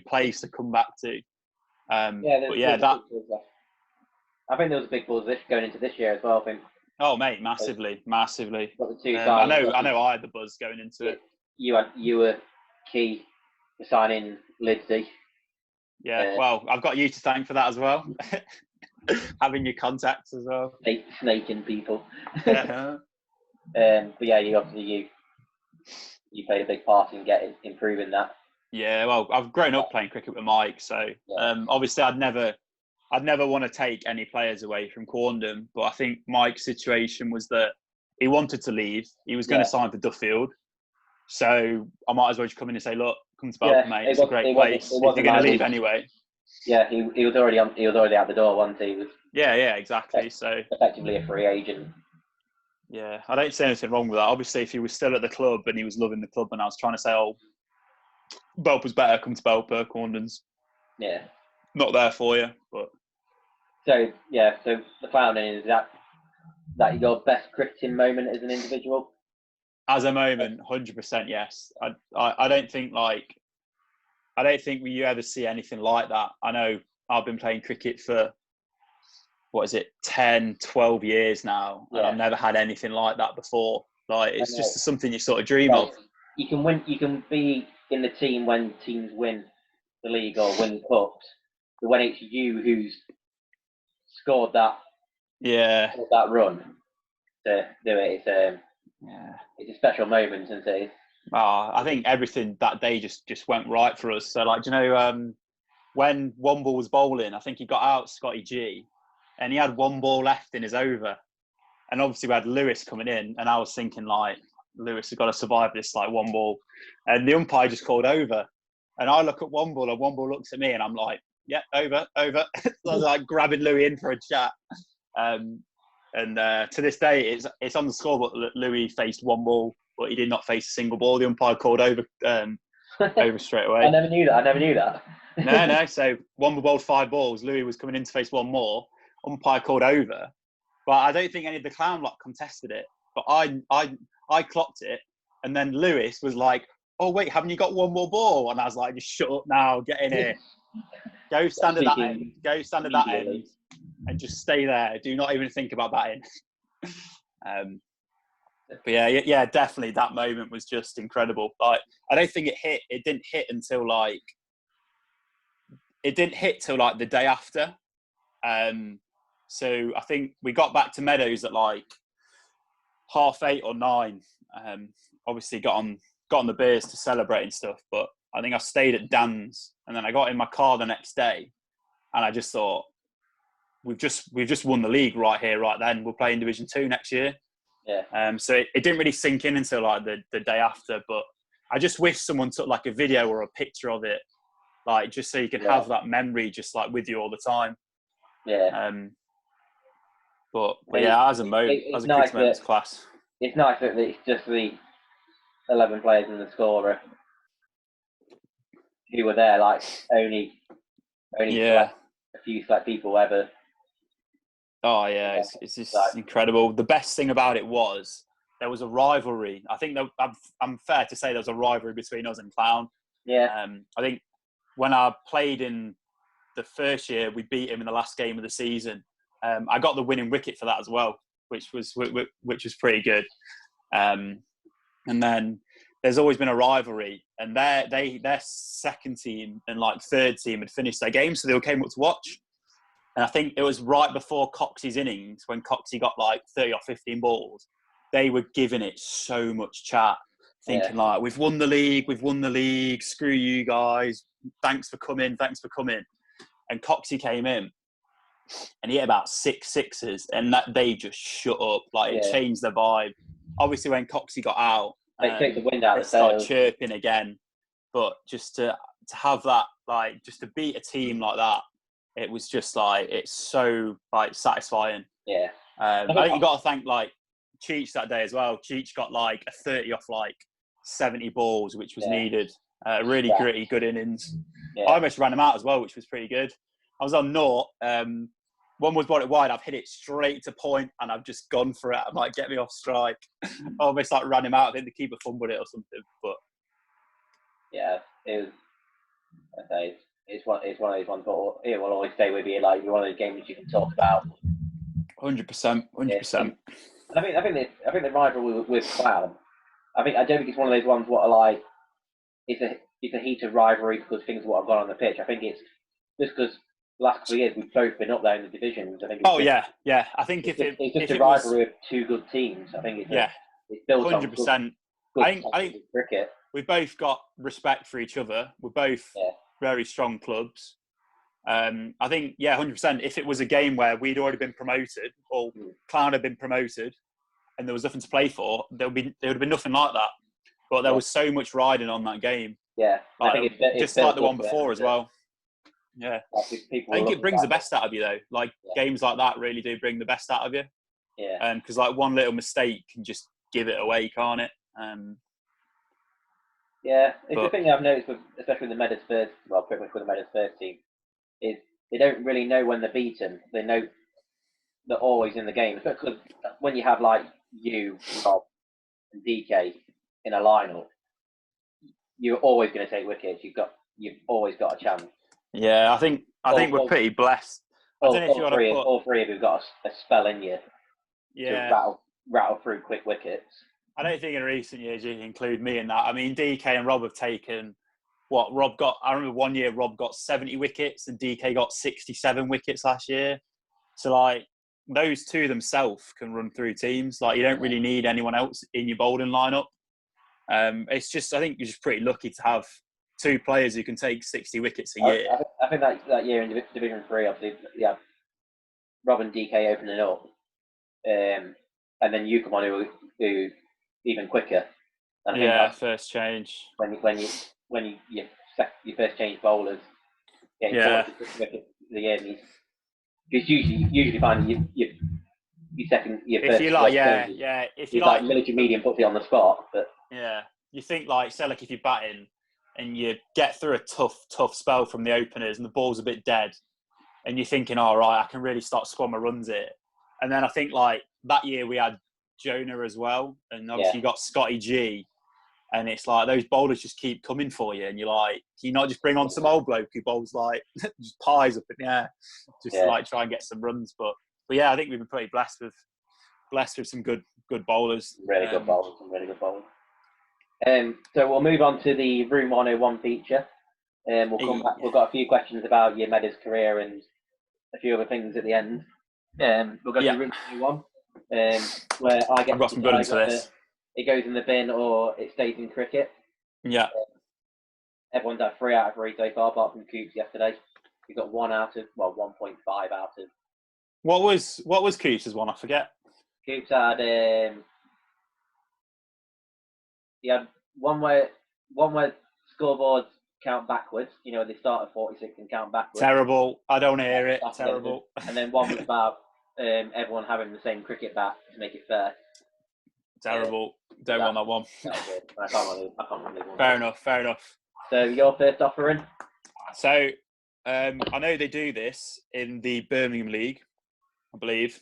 place to come back to. I think there was a big buzz going into this year as well. I think. Oh mate, massively. Got the 2 I know. I had the buzz going into it. You were key for signing Lidsey. Yeah, well, I've got you to thank for that as well. Having your contacts as well. Snaking people. Yeah. But yeah, you played a big part in improving that. Yeah, well, I've grown up playing cricket with Mike, so obviously I'd never want to take any players away from Quorndon, but I think Mike's situation was that he wanted to leave. He was going to sign for Duffield, so I might as well just come in and say, "Look, come to Belper, mate. It's a great place. If you're going to leave anyway." Yeah, he was already out the door, wasn't he? Yeah, exactly. So effectively a free agent. Yeah, I don't see anything wrong with that. Obviously, if he was still at the club and he was loving the club, and I was trying to say, "Oh, Belper's better, come to Belper, Quorndon's not there for you," but. So the clowning, is that your best cricketing moment as an individual? As a moment, 100% yes. I don't think you ever see anything like that. I know I've been playing cricket for 10, 12 years now, and I've never had anything like that before. Like, it's just something you sort of dream of. You can be in the team when teams win the league or win cups, but when it's you who's scored that Yeah. that run to do it. Yeah. It's a special moment, isn't it? I think everything that day just went right for us. So, like, do you know, when Womble was bowling, I think he got out Scotty G, and he had one ball left in his over. And obviously we had Lewis coming in, and I was thinking, like, Lewis has got to survive this, like, one ball. And the umpire just called over. And I look at Womble, and Womble looks at me, and I'm like, yeah, over. So I was like grabbing Louis in for a chat. And to this day, it's on the scoreboard that Louis faced one ball, but he did not face a single ball. The umpire called over straight away. I never knew that. No. So Womble bowled 5 balls. Louis was coming in to face one more. Umpire called over. But I don't think any of the clown lot contested it. But I clocked it, and then Lewis was like, "Oh wait, haven't you got one more ball?" And I was like, "Just shut up now, get in here, go stand at that end, and just stay there. Do not even think about batting." But yeah, definitely that moment was just incredible. Like, I don't think it didn't hit until like the day after. So I think we got back to Meadows at like 8:30 or 9. Obviously got on the beers to celebrate and stuff. But I think I stayed at Dan's, and then I got in my car the next day, and I just thought, we've just won the league right here, right then. We'll play in Division 2 next year. Yeah. So it didn't really sink in until like the day after. But I just wish someone took like a video or a picture of it, like just so you could have that memory just like with you all the time. Yeah. But yeah, as a kid's moment's class. It's nice that it's just the 11 players and the scorer who were there, like only Yeah. a few select people ever. Oh yeah, it's just incredible. The best thing about it was there was a rivalry. I think I'm fair to say there was a rivalry between us and Clown. Yeah. I think when I played in the first year, we beat him in the last game of the season. I got the winning wicket for that as well, which was pretty good. And then there's always been a rivalry, and their second team and like third team had finished their game, so they all came up to watch. And I think it was right before Coxey's innings, when Coxey got like 30 or 15 balls, they were giving it so much chat, thinking like, we've won the league, screw you guys, thanks for coming. And Coxey came in, and he hit about 6 sixes, and that they just shut up. Like, it changed the vibe. Obviously, when Coxey got out, they took the wind out of the started sails. Chirping again. But just to have that, like, just to beat a team like that, it was just like, it's so like satisfying. Yeah. I think you got to thank like Cheech that day as well. Cheech got like a 30 off like 70 balls, which was needed. Really gritty, good innings. Yeah. I almost ran him out as well, which was pretty good. I was on naught. One was bought it wide. I've hit it straight to point, and I've just gone for it. I might get me off strike. I almost like ran him out. I think the keeper fumbled it or something. But yeah, it was. I say it's one of those ones, but it will always stay with you. Like, one of those games you can talk about. 100%. And I think the rivalry with Clown. I don't think it's one of those ones what are like. It's a heated rivalry because things what have gone on the pitch. I think it's just because the last couple of years we've both been up there in the divisions. I think. Yeah. I think it's just a rivalry of two good teams. I think it's built 100%. I think cricket. We've both got respect for each other. We're both very strong clubs. I think 100%. If it was a game where we'd already been promoted, or Clown had been promoted, and there was nothing to play for, there would have been nothing like that. But there was so much riding on that game. Yeah, like, I think it's just like the one before as well. Yeah, I think it brings the best out of you though. Like games like that really do bring the best out of you. Yeah. Because like one little mistake can just give it away, can't it? Yeah, it's the thing I've noticed, especially with the Meadows first, pretty much with the Meadows first team, is they don't really know when they're beaten. They know they're always in the game. Because when you have like you, Rob, and DK in a lineup, you're always going to take wickets. You've always got a chance. Yeah, I think we're pretty blessed. I don't know if you want to put all three of you got a spell in you. Yeah. To rattle through quick wickets. I don't think in recent years you can include me in that. I mean, DK and Rob have taken Rob got. I remember one year Rob got 70 wickets and DK got 67 wickets last year. So like, those two themselves can run through teams. Like, you don't really need anyone else in your bowling lineup. It's just, I think you're just pretty lucky to have two players who can take 60 wickets a year. I think that year in Division 3, obviously, yeah, Rob and DK opening up, and then you come on who even quicker. And I think first change. When you first change bowlers, getting 40 wickets the year, because usually finding your second, your if first. You like, if you like military medium puts you on the spot, but you think like, say like if you're batting and you get through a tough spell from the openers and the ball's a bit dead, and you're thinking, all right, I can really start scoring my runs here. And then I think like that year we had Jonah as well, and obviously you got Scotty G, and it's like those bowlers just keep coming for you, and you're like, can you not just bring on some old bloke who bowls like just pies up in the air, just to like try and get some runs? But yeah, I think we've been pretty blessed with some good bowlers. Really good bowlers. So we'll move on to the Room 101 feature. We'll come back. We've got a few questions about your Meadows career and a few other things at the end. We'll go to Room 101, where I get. I've got some good ones for this. It goes in the bin or it stays in cricket. Yeah. Everyone's had 3 out of 3 so far, apart from Coops yesterday. He got 1.5 out of. What was Coops' one? I forget. Coops had he had one where scoreboards count backwards. You know, they start at 46 and count backwards. Terrible. I don't hear it. Terrible. And then one was about everyone having the same cricket bat to make it fair. Terrible. Don't want that one. I can't remember one. Fair enough. So your first offering? So I know they do this in the Birmingham League, I believe.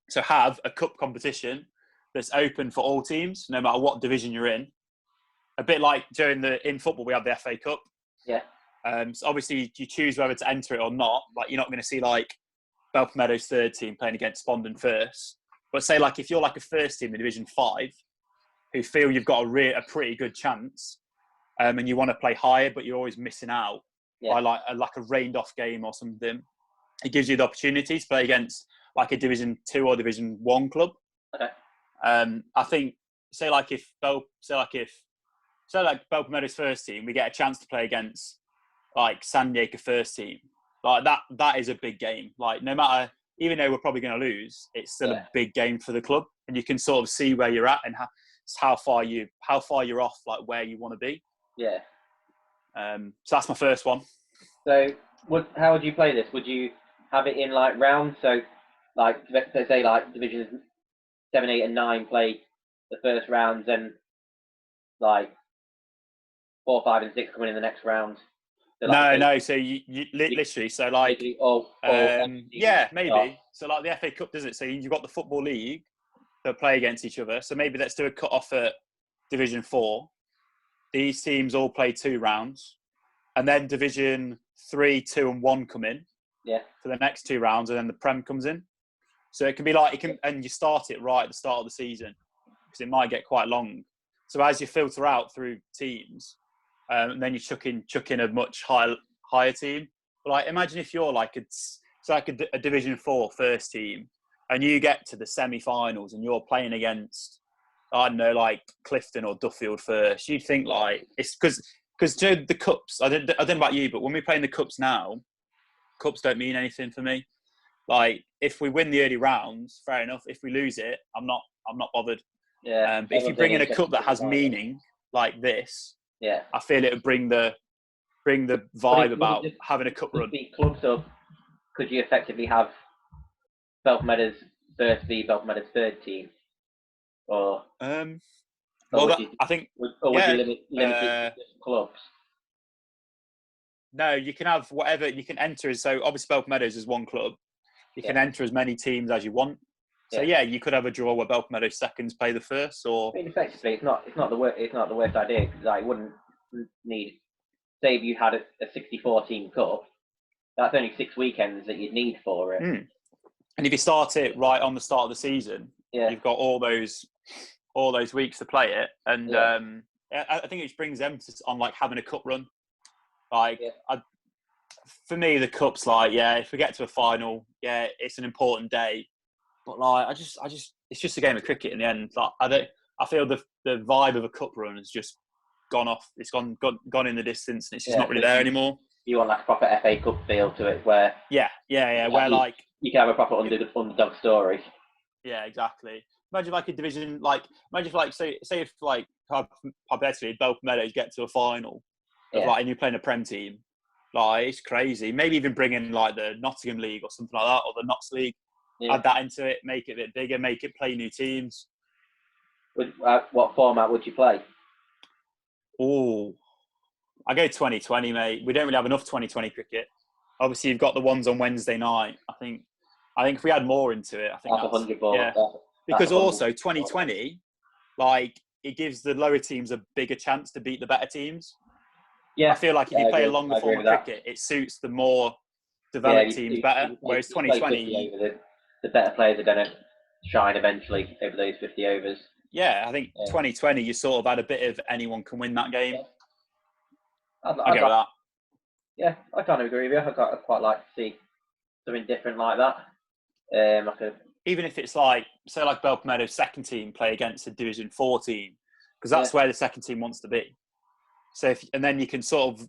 So have a cup competition that's open for all teams, no matter what division you're in. A bit like in football, we have the FA Cup. Yeah. So obviously, you choose whether to enter it or not. Like, you're not going to see like Belper Meadows' third team playing against Spondon first. But say like if you're like a first team in Division 5, who feel you've got a pretty good chance, and you want to play higher, but you're always missing out by like a rained off game or something, it gives you the opportunity to play against like a Division 2 or Division 1 club. Okay. I think say like Belper Meadows' first team, we get a chance to play against like Sandiacre first team. Like that is a big game. Like, no matter, even though we're probably going to lose, it's still a big game for the club, and you can sort of see where you're at and how far you're off, like where you want to be. Yeah. So that's my first one. So how would you play this? Would you have it in like rounds? So like, say like divisions 7, 8, and 9 play the first rounds, and like 4, 5, and 6 coming in the next round. So like, no. So you literally, so like, maybe. So like the FA Cup does it. So you've got the Football League that play against each other. So maybe let's do a cut off at Division 4. These teams all play 2 rounds, and then Division 3, 2, and 1 come in. Yeah. For the next 2 rounds, and then the Prem comes in. So it can be like and you start it right at the start of the season, because it might get quite long. So as you filter out through teams, and then you chuck in a much higher team. But like, imagine if you're like a Division 4 first team, and you get to the semi-finals and you're playing against, I don't know, like Clifton or Duffield first. You'd think like, it's because the cups. I don't know about you, but when we're playing the cups now, cups don't mean anything for me. Like, if we win the early rounds, fair enough. If we lose it, I'm not bothered. Yeah. But if you bring in a cup that has meaning like this, I feel it would bring the vibe about having a cup run. Club, so could you effectively have Belper Meadows first be Belper Meadows' third team, or? I think. Would you limit it to clubs? No, you can have whatever you can enter. So obviously Belper Meadows is one club. You can enter as many teams as you want. So you could have a draw where Belper Meadows seconds play the first, or. I mean, effectively, it's not the worst idea, because I wouldn't need. Say if you had a 64 team cup, that's only 6 weekends that you'd need for it. And if you start it right on the start of the season, you've got all those weeks to play it, and I think it just brings emphasis on like having a cup run. Like, for me, the cup's like, if we get to a final, it's an important day. But like, it's just a game of cricket in the end. Like, I feel the vibe of a cup run has just gone off. It's gone in the distance, and it's just not really there anymore. You want like a proper FA Cup feel to it, where where like you can have a proper underdog story. Yeah, exactly. Imagine like a division, imagine if like say if like hypothetically Belfast Meadows get to a final of like, and you're playing a Prem team, like it's crazy. Maybe even bring in like the Nottingham League or something like that, or the Notts League. Yeah. Add that into it, make it a bit bigger, make it play new teams. What format would you play? Oh, I go 2020, mate. We don't really have enough 2020 cricket. Obviously, you've got the ones on Wednesday night. I think if we add more into it, I think that's 100 ball. Yeah. Because also 2020, like it gives the lower teams a bigger chance to beat the better teams. Yeah, I feel like if you play a longer form of cricket, it suits the more developed teams better. Whereas 2020, the better players are going to shine eventually over those 50 overs. Yeah, I think 2020, you sort of had a bit of anyone can win that game. Yeah. I go with that. Yeah, I kind of agree with you. I'd quite like to see something different like that. Even if it's like, say, like Belfast Meadows' second team play against a Division 4 team, because that's where the second team wants to be. So, and then you can sort of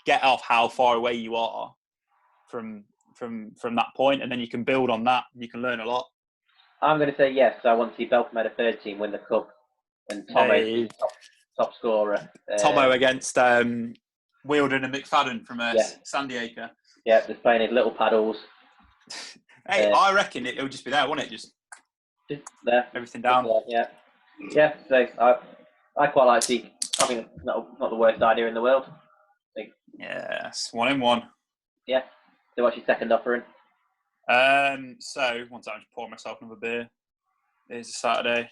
get off how far away you are from that point, and then you can build on that. And you can learn a lot. I'm going to say yes. I want to see Belfast Meadows' third team win the cup, and Tomo top scorer. Tomo against Wielden and McFadden from San Diego. Yeah, just playing his little paddles. Hey, I reckon it'll just be there, won't it? Just there. Everything down. Yeah. So I quite like to see. I think it's not the worst idea in the world. Yes, 1-1. Yeah. So what's your second offering? So one time, just pour myself another beer. It's a Saturday.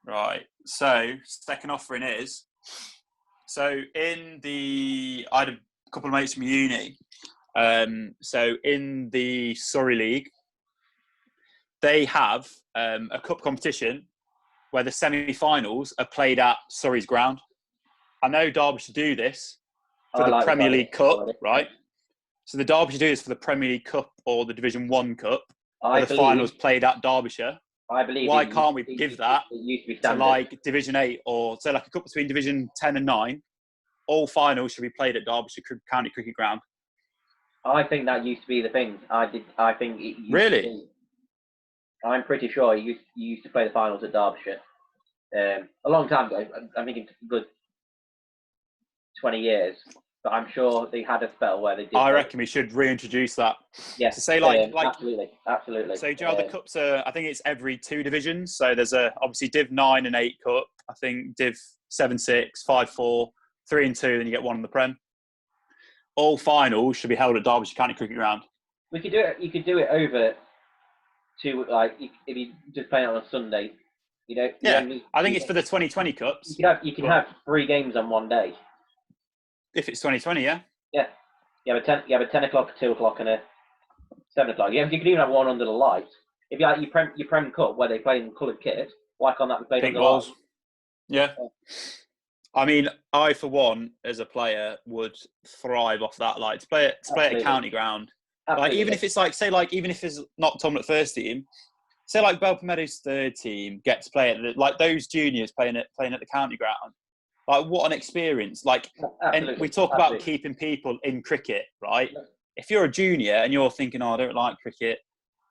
Right. So second offering is. So I had a couple of mates from uni. So in the Surrey League, they have a cup competition where the semi-finals are played at Surrey's ground. I know Derbyshire do this for the Premier League Cup, right? So the Derbyshire do this for the Premier League Cup or the Division 1 Cup, where the finals played at Derbyshire. I believe. Why can't we give that to like Division 8 or say like a cup between Division 10 and 9? All finals should be played at Derbyshire County Cricket Ground. I think that used to be the thing. I think it used really. To be, I'm pretty sure you used to play the finals at Derbyshire. A long time ago. I'm thinking a good 20 years. But I'm sure they had a spell where they did. I reckon we should reintroduce that. Yes. To say absolutely. So do you know the cups are? I think it's every 2 divisions. So there's obviously Div 9 and 8 cup. I think Div 7, 6, 5, 4, 3 and 2. Then you get one in the Prem. All finals should be held at Derbyshire County Cricket Ground. We could do it. You could do it over to if you just play it on a Sunday. Yeah. I think it's for the 2020 cups. You can have 3 games on one day. If it's 2020, yeah. Yeah. You have a 10 o'clock, a 2 o'clock, and a 7 o'clock. You could even have one under the light. If you have your Prem Cup where they play in coloured kit, why can't that be played under the light? Yeah. I mean, I for one, as a player, would thrive off that. Like to play at county ground. Absolutely. Like even if it's even if it's not Tom at first team, say like Belfast Meadows' third team get to play at like those juniors playing at the county ground. Like what an experience! Like, and we talk about keeping people in cricket, right? If you're a junior and you're thinking, "Oh, I don't like cricket,"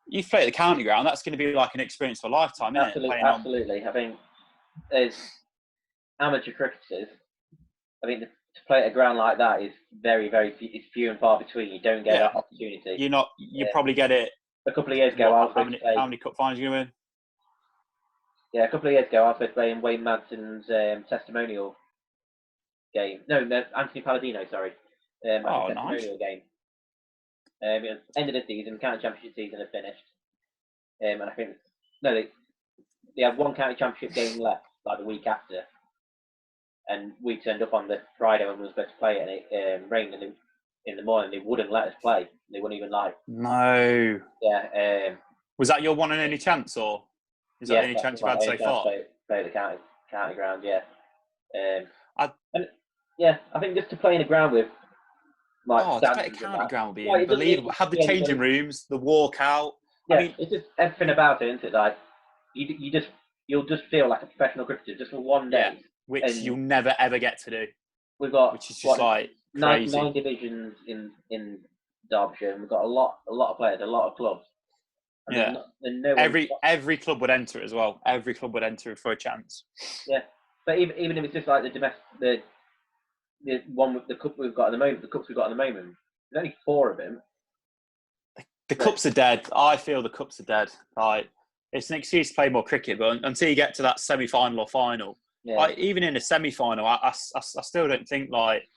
you play at the county ground. That's going to be like an experience for a lifetime, isn't it? Absolutely. I think as amateur cricketers, I think to play at a ground like that is very, very few and far between. You don't get that opportunity. You probably get it. A couple of years ago, how many cup finals are you going to win? Yeah, a couple of years ago, I was supposed to play in Wayne Madson's testimonial game. No, Anthony Palladino, sorry. Testimonial game. It was end of the season, county championship season had finished. And I think, they had one county championship game left, like the week after. And we turned up on the Friday when we were supposed to play, and it rained in the morning. They wouldn't let us play. They wouldn't even No. Yeah. Was that your one and only chance, or is that the only chance you've had so far? Play the county ground, yeah. I think just to play in a ground with to play a county ground would be unbelievable. Have the changing rooms, the walkout, Yeah, I mean, it's just everything about it, isn't it? Like you'll just feel like a professional cricketer just for one yeah, day. which And you'll never ever get to do, we've got which is just like crazy. nine divisions in Derbyshire, and we've got a lot of players, a lot of clubs. And Yeah. no one. Every club would enter as well. Every club would enter for a chance. Yeah, but even if it's just like the one with the cup we've got at the moment, the cups we've got at the moment, there's only 4 of them. The cups are dead. I feel the cups are dead. Like, it's an excuse to play more cricket, but until you get to that semi-final or final, like even in a semi-final, I still don't think like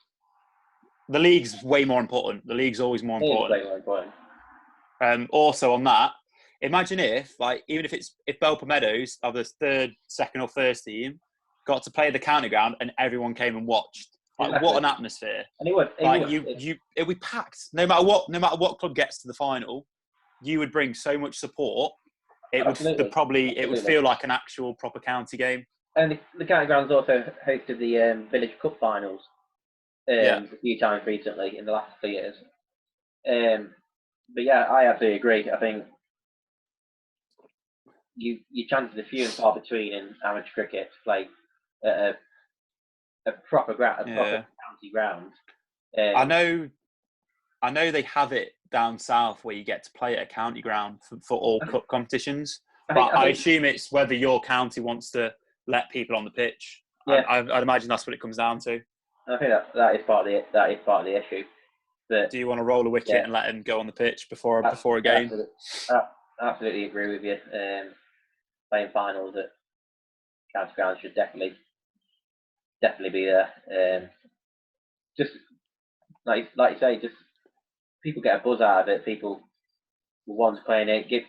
the league's way more important. The league's always more important. Way more important. Also on that, imagine if even if Belper Meadows are the third, second, or first team got to play the county ground and everyone came and watched. Like, exactly. What an atmosphere! And it would. It would be packed. No matter what club gets to the final, you would bring so much support. It would feel like an actual proper county game. And the county ground's also hosted the Village Cup finals a few times recently in the last 2 years. But yeah, I absolutely agree. I think your chances are few and far between in amateur cricket to play at a proper ground, proper county ground. I know they have it down south where you get to play at a county ground for all cup competitions. I assume it's whether your county wants to let people on the pitch. Yeah. I'd imagine that's what it comes down to. I think that is part of the issue. But do you want to roll a wicket and let him go on the pitch before a game? Absolutely agree with you. Playing finals at county ground should definitely be there. Just like you say, just people get a buzz out of it. People want to play in it. If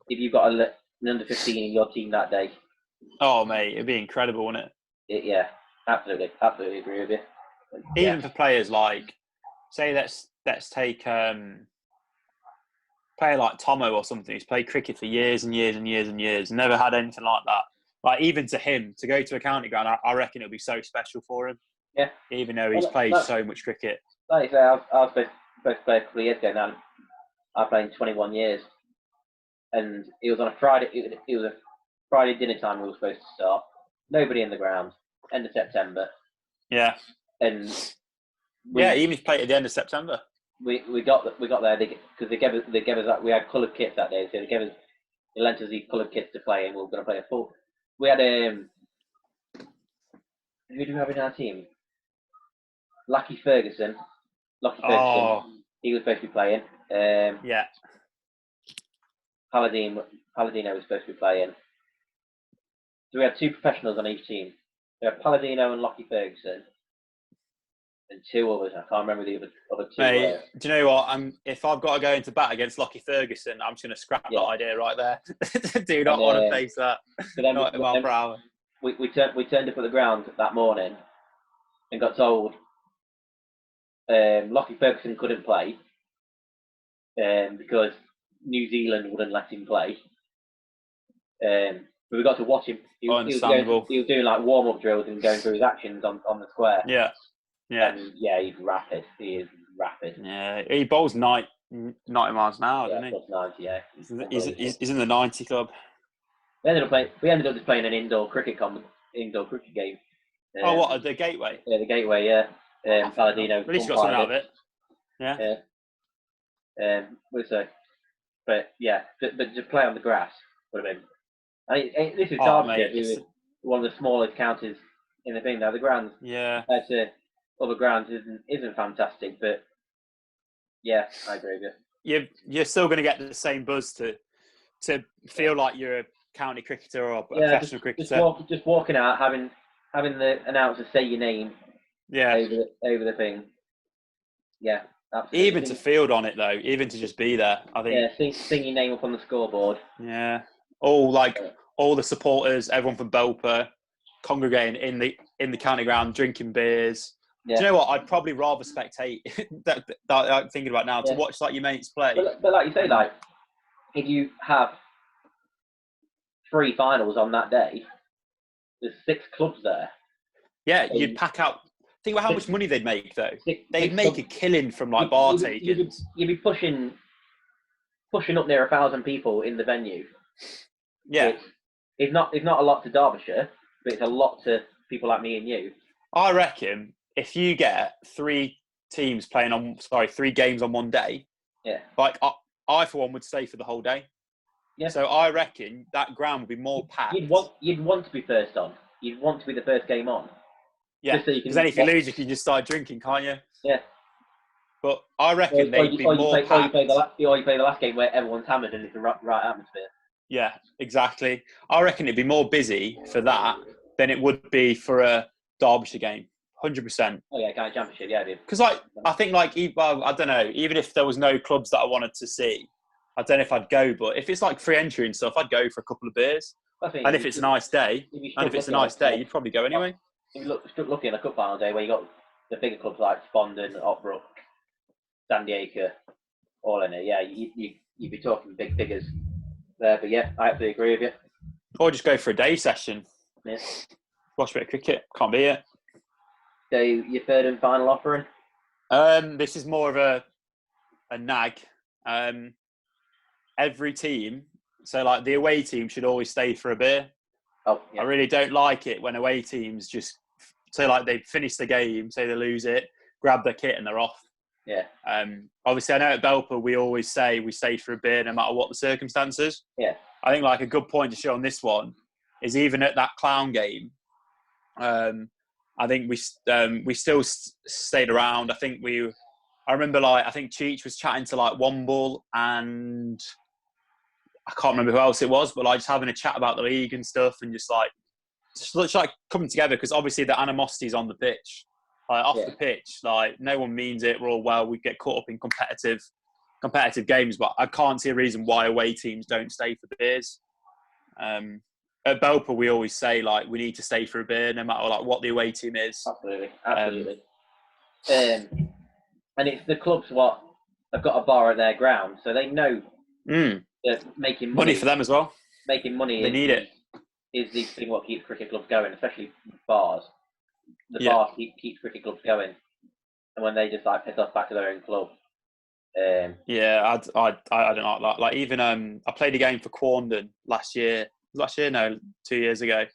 you've got an under 15 in your team that day. Oh mate, it'd be incredible, wouldn't it? Yeah, absolutely agree with you. Even for players like, say, let's take player like Tomo or something who's played cricket for years and years and years and years, never had anything like that. Like, even to him, to go to a county ground, I reckon it'll be so special for him. Yeah. Even though he's played so much cricket. Like you say, I was supposed to play a couple of years ago now. I've played 21 years. And it was on a Friday. It was a Friday dinner time we were supposed to start. Nobody in the ground. End of September. Yeah. And even if you play at the end of September. We got there because they gave us we had coloured kits that day, so they lent us these coloured kits to play, and we were going to play a full. We had who do we have in our team? Lockie Ferguson. Oh. He was supposed to be playing. Yeah. Palladino was supposed to be playing. So we had 2 professionals on each team. We had Palladino and Lockie Ferguson. And 2 others. I can't remember the other 2. Mate, do you know what? If I've got to go into bat against Lockie Ferguson, I'm just going to scrap that idea right there. Do not want to face that. Not a mile per hour. We turned up at the ground that morning and got told Lockie Ferguson couldn't play because New Zealand wouldn't let him play. But we got to watch him. He was doing like warm-up drills and going through his actions on the square. Yeah. Yeah. And he's rapid. He is rapid. Yeah, he bowls 90 miles an hour, doesn't he? Plus 90, yeah. He's in the 90 club. We ended up just playing an indoor cricket game. What, the Gateway? Yeah, the Gateway, yeah. Palladino. At least you got something out of it. Yeah. Yeah. But just play on the grass would have been. This is Derbyshire, who is one of the smallest counties in the thing. Now the grounds, compared to other grounds, isn't fantastic, but yeah, I agree with you. You're still going to get the same buzz to feel like you're a county cricketer or a professional cricketer. Just walking out, having the announcer say your name. Yeah. Over the thing. Yeah. Absolutely. Even to field on it though, even to just be there, I think. Yeah, sing your name up on the scoreboard. Yeah. All the supporters, everyone from Belper, congregating in the county ground, drinking beers. Yeah. Do you know what? I'd probably rather spectate that I'm thinking about now to watch like your mates play. But like you say, like if you have 3 finals on that day, there's 6 clubs there. Yeah, you'd pack out. Think about how much money they'd make, though. They'd make a killing from like bar takings. You'd be pushing pushing up near 1,000 people in the venue. Yeah. It's not a lot to Derbyshire, but it's a lot to people like me and you. I reckon if you get 3 games on one day, Yeah. like I for one would stay for the whole day. Yeah. So I reckon that ground would be more packed. You'd want to be first on. You'd want to be the first game on. Yeah, because so then if you lose, you can just start drinking, can't you? Yeah. But I reckon they'd be more packed. Or you play the last game where everyone's hammered and it's the right atmosphere. Yeah, exactly. I reckon it'd be more busy for that than it would be for a Derbyshire game. 100%. Oh yeah, kind of championship, yeah, dude. Because I think I don't know. Even if there was no clubs that I wanted to see, I don't know if I'd go. But if it's like free entry and stuff, I'd go for a couple of beers. And if it's a nice day, you'd probably go anyway. If you look looking at a cup final day where you got the bigger clubs like Spondon, Otbrook, Sandy Acre, all in it, yeah, you'd be talking big figures there. But yeah, I absolutely agree with you. Or just go for a day session. Yeah. Watch a bit of cricket. Can't beat it. So your third and final offering? This is more of a nag. Every team, so like the away team should always stay for a beer. Oh, yeah. I really don't like it when away teams just say like they finish the game, say they lose it, grab their kit and they're off. Yeah. Obviously, I know at Belper we always say we stay for a beer no matter what the circumstances. Yeah. I think like a good point to show on this one is even at that Clown game, I think we still stayed around. I remember I think Cheech was chatting to like Womble and I can't remember who else it was, but like just having a chat about the league and stuff and just like coming together because obviously the animosity is on the pitch. Like off the pitch, like no one means it. We're all we get caught up in competitive games, but I can't see a reason why away teams don't stay for the beers. At Belper, we always say like we need to stay for a beer, no matter like what the away team is. Absolutely. And it's the clubs what have got a bar at their ground, so they know that making money for them as well. Making money, they need it. Is the thing what keeps cricket clubs going, especially bars. Bars keep cricket clubs going, and when they just like piss off back to their own club. I don't like that. Like even I played a game for Quandon last year. 2 years ago.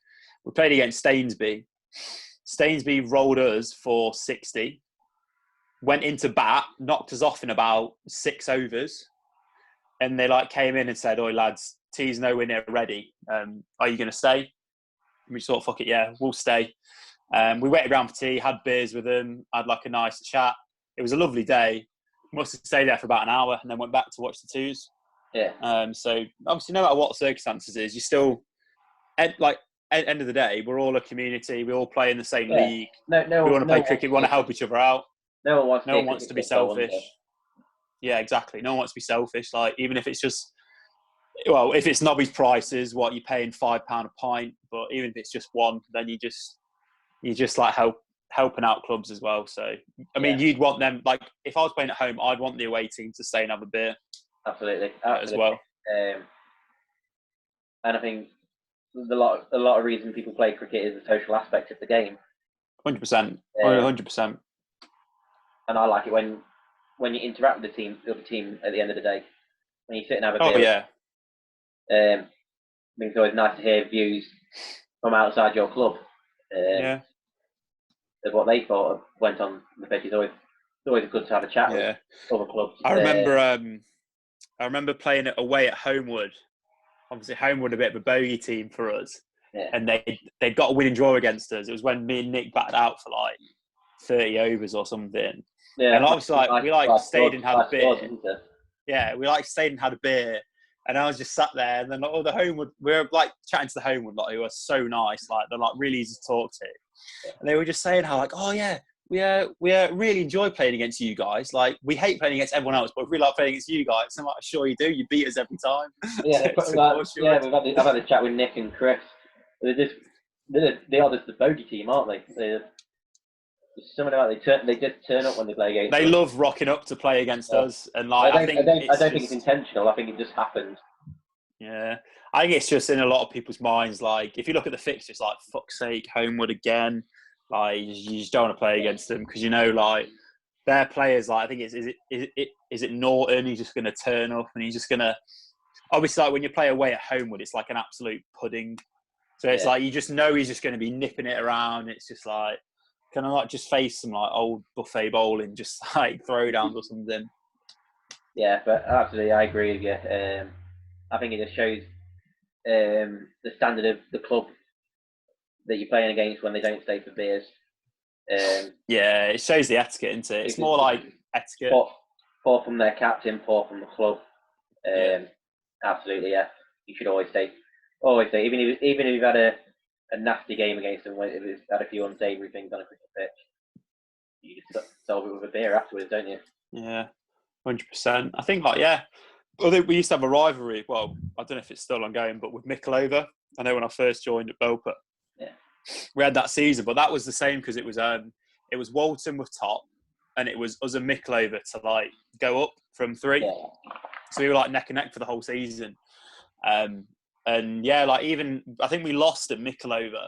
We played against Stainsby. Stainsby rolled us for 60. Went into bat, knocked us off in about 6 overs, and they like came in and said, "Oi lads, tea's nowhere near ready. Are you going to stay?" And we thought, "Fuck it, yeah, we'll stay." We waited around for tea, had beers with them, had like a nice chat. It was a lovely day. Must have stayed there for about an hour and then went back to watch the twos. Yeah. So obviously, no matter what the circumstances is, you still, end of the day, we're all a community. We all play in the same league. We want to play cricket. We want to help each other out. No one wants to be selfish. Yeah, exactly. No one wants to be selfish. Like even if it's just, well, if it's Nobby's prices, what you're paying £5 a pint, but even if it's just one, then you just like helping out clubs as well. So I mean, you'd want them like if I was playing at home, I'd want the away team to stay and have a beer. Absolutely. As well. And I think a lot of reason people play cricket is the social aspect of the game. 100%. 100%. And I like it when you interact with the other team at the end of the day. When you sit and have a beer. Oh yeah. I think it's always nice to hear views from outside your club. Of what they thought went on the pitch. It's always good to have a chat with other clubs. I remember playing it away at Homewood. Obviously, Homewood a bit of a bogey team for us, and they got a winning draw against us. It was when me and Nick batted out for like 30 overs or something. Yeah, and obviously, we stayed and had a beer. Yeah, we stayed and had a beer, and I was just sat there, and then all the Homewood, we were like chatting to the Homewood lot who are so nice, like they're like really easy to talk to, and they were just saying how like, oh yeah. We really enjoy playing against you guys. Like, we hate playing against everyone else, but we really like playing against you guys. I'm like, sure you do. You beat us every time. Yeah, I've had a chat with Nick and Chris. They are just the bogey team, aren't they? There's something about they just turn up when they play against. They love rocking up to play against us, and like I don't think it's intentional. I think it just happens. Yeah, I think it's just in a lot of people's minds. Like, if you look at the fixtures, like fuck's sake, Homewood again. Like, you just don't want to play against them because like their players, like I think is it Norton? He's just going to turn up and he's just going to obviously like when you play away at Homewood, it's like an absolute pudding. So it's like you just know he's just going to be nipping it around. It's just like can I not just face some like old buffet bowling, just like throwdowns or something? Yeah, but absolutely, I agree with you. I think it just shows the standard of the club that you're playing against when they don't stay for beers. Yeah, it shows the etiquette, isn't it? It's more like etiquette. Poor from their captain, poor from the club. Absolutely, yeah. You should always stay. Always stay. Even if you've had a nasty game against them, if it's had a few unsavoury things on a cricket pitch, you just solve it with a beer afterwards, don't you? Yeah, 100%. I think we used to have a rivalry. Well, I don't know if it's still ongoing, but with Mikulova. I know when I first joined at Belper, we had that season, but that was the same because it was Walton with top, and it was us and Mikulova to like go up from 3. Yeah. So we were like neck and neck for the whole season. And yeah, like even I think we lost at Mikulova.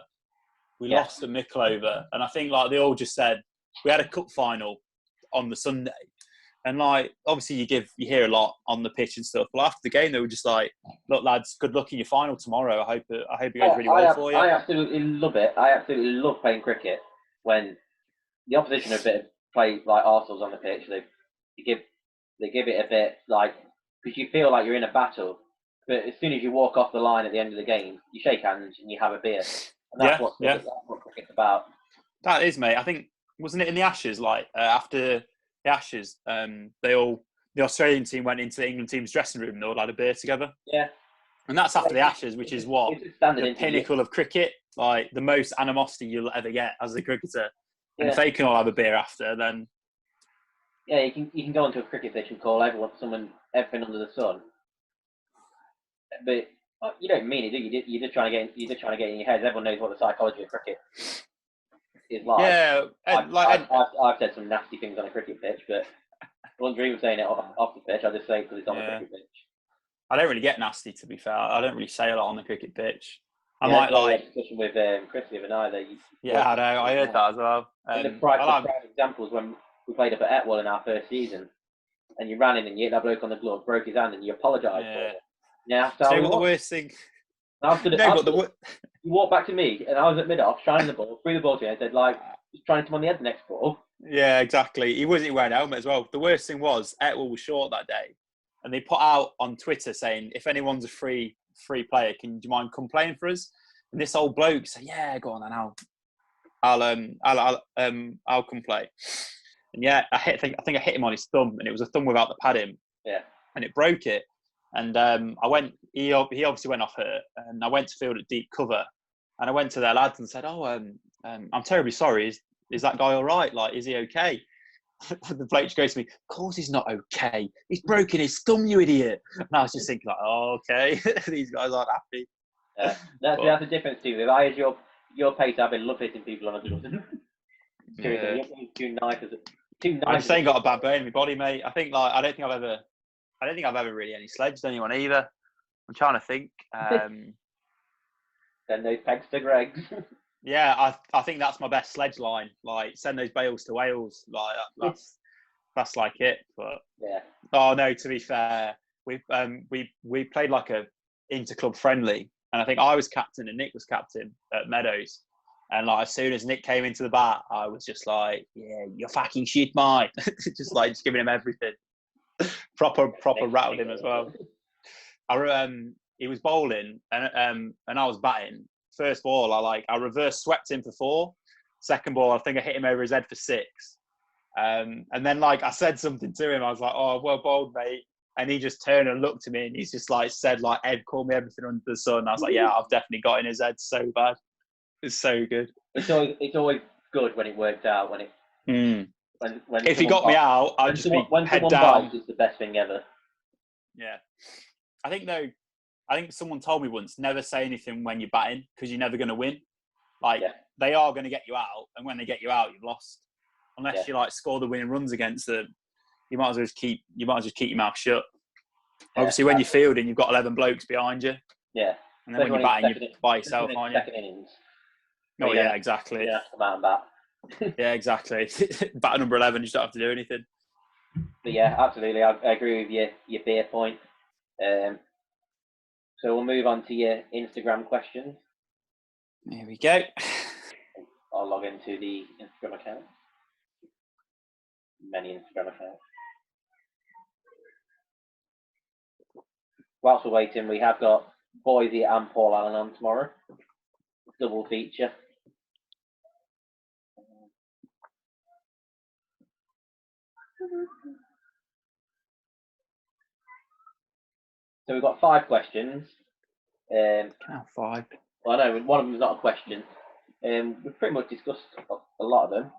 Lost at Mikulova, and I think like they all just said we had a cup final on the Sunday. And like, obviously, you hear a lot on the pitch and stuff. But after the game, they were just like, "Look, lads, good luck in your final tomorrow. I hope it goes really well for you." I absolutely love it. I absolutely love playing cricket when the opposition are a bit play like Arsenal's on the pitch. They give it a bit like because you feel like you're in a battle. But as soon as you walk off the line at the end of the game, you shake hands and you have a beer. And that's what cricket's about. That is, mate. I think wasn't it in the Ashes? Like after the Ashes, the Australian team went into the England team's dressing room and they all had a beer together. Yeah. And that's after the Ashes, which is what the pinnacle of cricket, like the most animosity you'll ever get as a cricketer. And if they can all have a beer after, then you can go onto a cricket pitch and call everything under the sun. But you don't mean it, do you? You're just trying to get in your head. Everyone knows what the psychology of cricket is like. Yeah, I've said some nasty things on a cricket pitch, but I wouldn't dream of saying it off the pitch. I just say it because it's on the cricket pitch. I don't really get nasty, to be fair. I don't really say a lot on the cricket pitch. I might like a discussion with Chris the other night. I know. I heard that as well. The prime examples when we played up at Etwall in our first season, and you ran in and you hit that bloke on the glove, broke his hand, and you apologised for it. Yeah, so what the worst thing? You walked back to me, and I was at mid-off, shining the ball, threw the ball to you, and said, like, just trying to come on the head the next ball. Yeah, exactly. He wasn't wearing a helmet as well. The worst thing was, Etwall was short that day, and they put out on Twitter saying, if anyone's a free player, do you mind come playing for us? And this old bloke said, yeah, go on then, I'll come play. And yeah, I think I hit him on his thumb, and it was a thumb without the padding. Yeah. And it broke it. And he obviously went off hurt, and I went to field at deep cover, and I went to their lads and said, I'm terribly sorry. Is that guy all right? Like, is he okay? The bloke goes to me, of course he's not okay. He's broken his thumb, you idiot. And I was just thinking like, oh, okay, these guys aren't happy. Yeah, that's the difference too. If I had your pace, I've been love hitting people on a glove. Seriously, you're too nice. I'm saying got a bad bone in my body, mate. I think like I don't think I've ever really any sledged anyone either. I'm trying to think. Send those pegs to Greg's. Yeah, I think that's my best sledge line. Like send those bales to Wales. Like that's like it. But yeah. Oh no, to be fair, we played like a inter-club friendly, and I think I was captain and Nick was captain at Meadows. And like as soon as Nick came into the bat, I was just like, yeah, you're fucking shit, mate. just giving him everything. proper rattled him as well. He was bowling and I was batting. First ball, I reverse swept him for 4. Second ball, I think I hit him over his head for 6. And then like I said something to him. I was like, oh, well bowled, mate. And he just turned and looked at me and he's just like said like, Ed, call me everything under the sun. I was like, yeah, I've definitely got in his head so bad. It's so good. It's always good when it works out. When if he got me out, I'd just be head down. It's the best thing ever. Yeah, I think someone told me once, never say anything when you're batting because you're never going to win. They are going to get you out, and when they get you out, you've lost. Unless you like score the winning runs against them, you might as well just keep your mouth shut. Obviously, when you're fielding, you've got 11 blokes behind you. Yeah. And then when you're batting, you're by yourself, aren't you? Second innings. Oh yeah, exactly. Yeah, come out and bat. Yeah, exactly. Batter number 11, you just don't have to do anything. But yeah, absolutely, I agree with your beer point. So we'll move on to your Instagram questions. Here we go. I'll log into the Instagram account. Many Instagram accounts. Whilst we're waiting, we have got Boise and Paul Allen on tomorrow. Double feature. So we've got 5 questions. Five. Well, no, one of them is not a question. We've pretty much discussed a lot of them.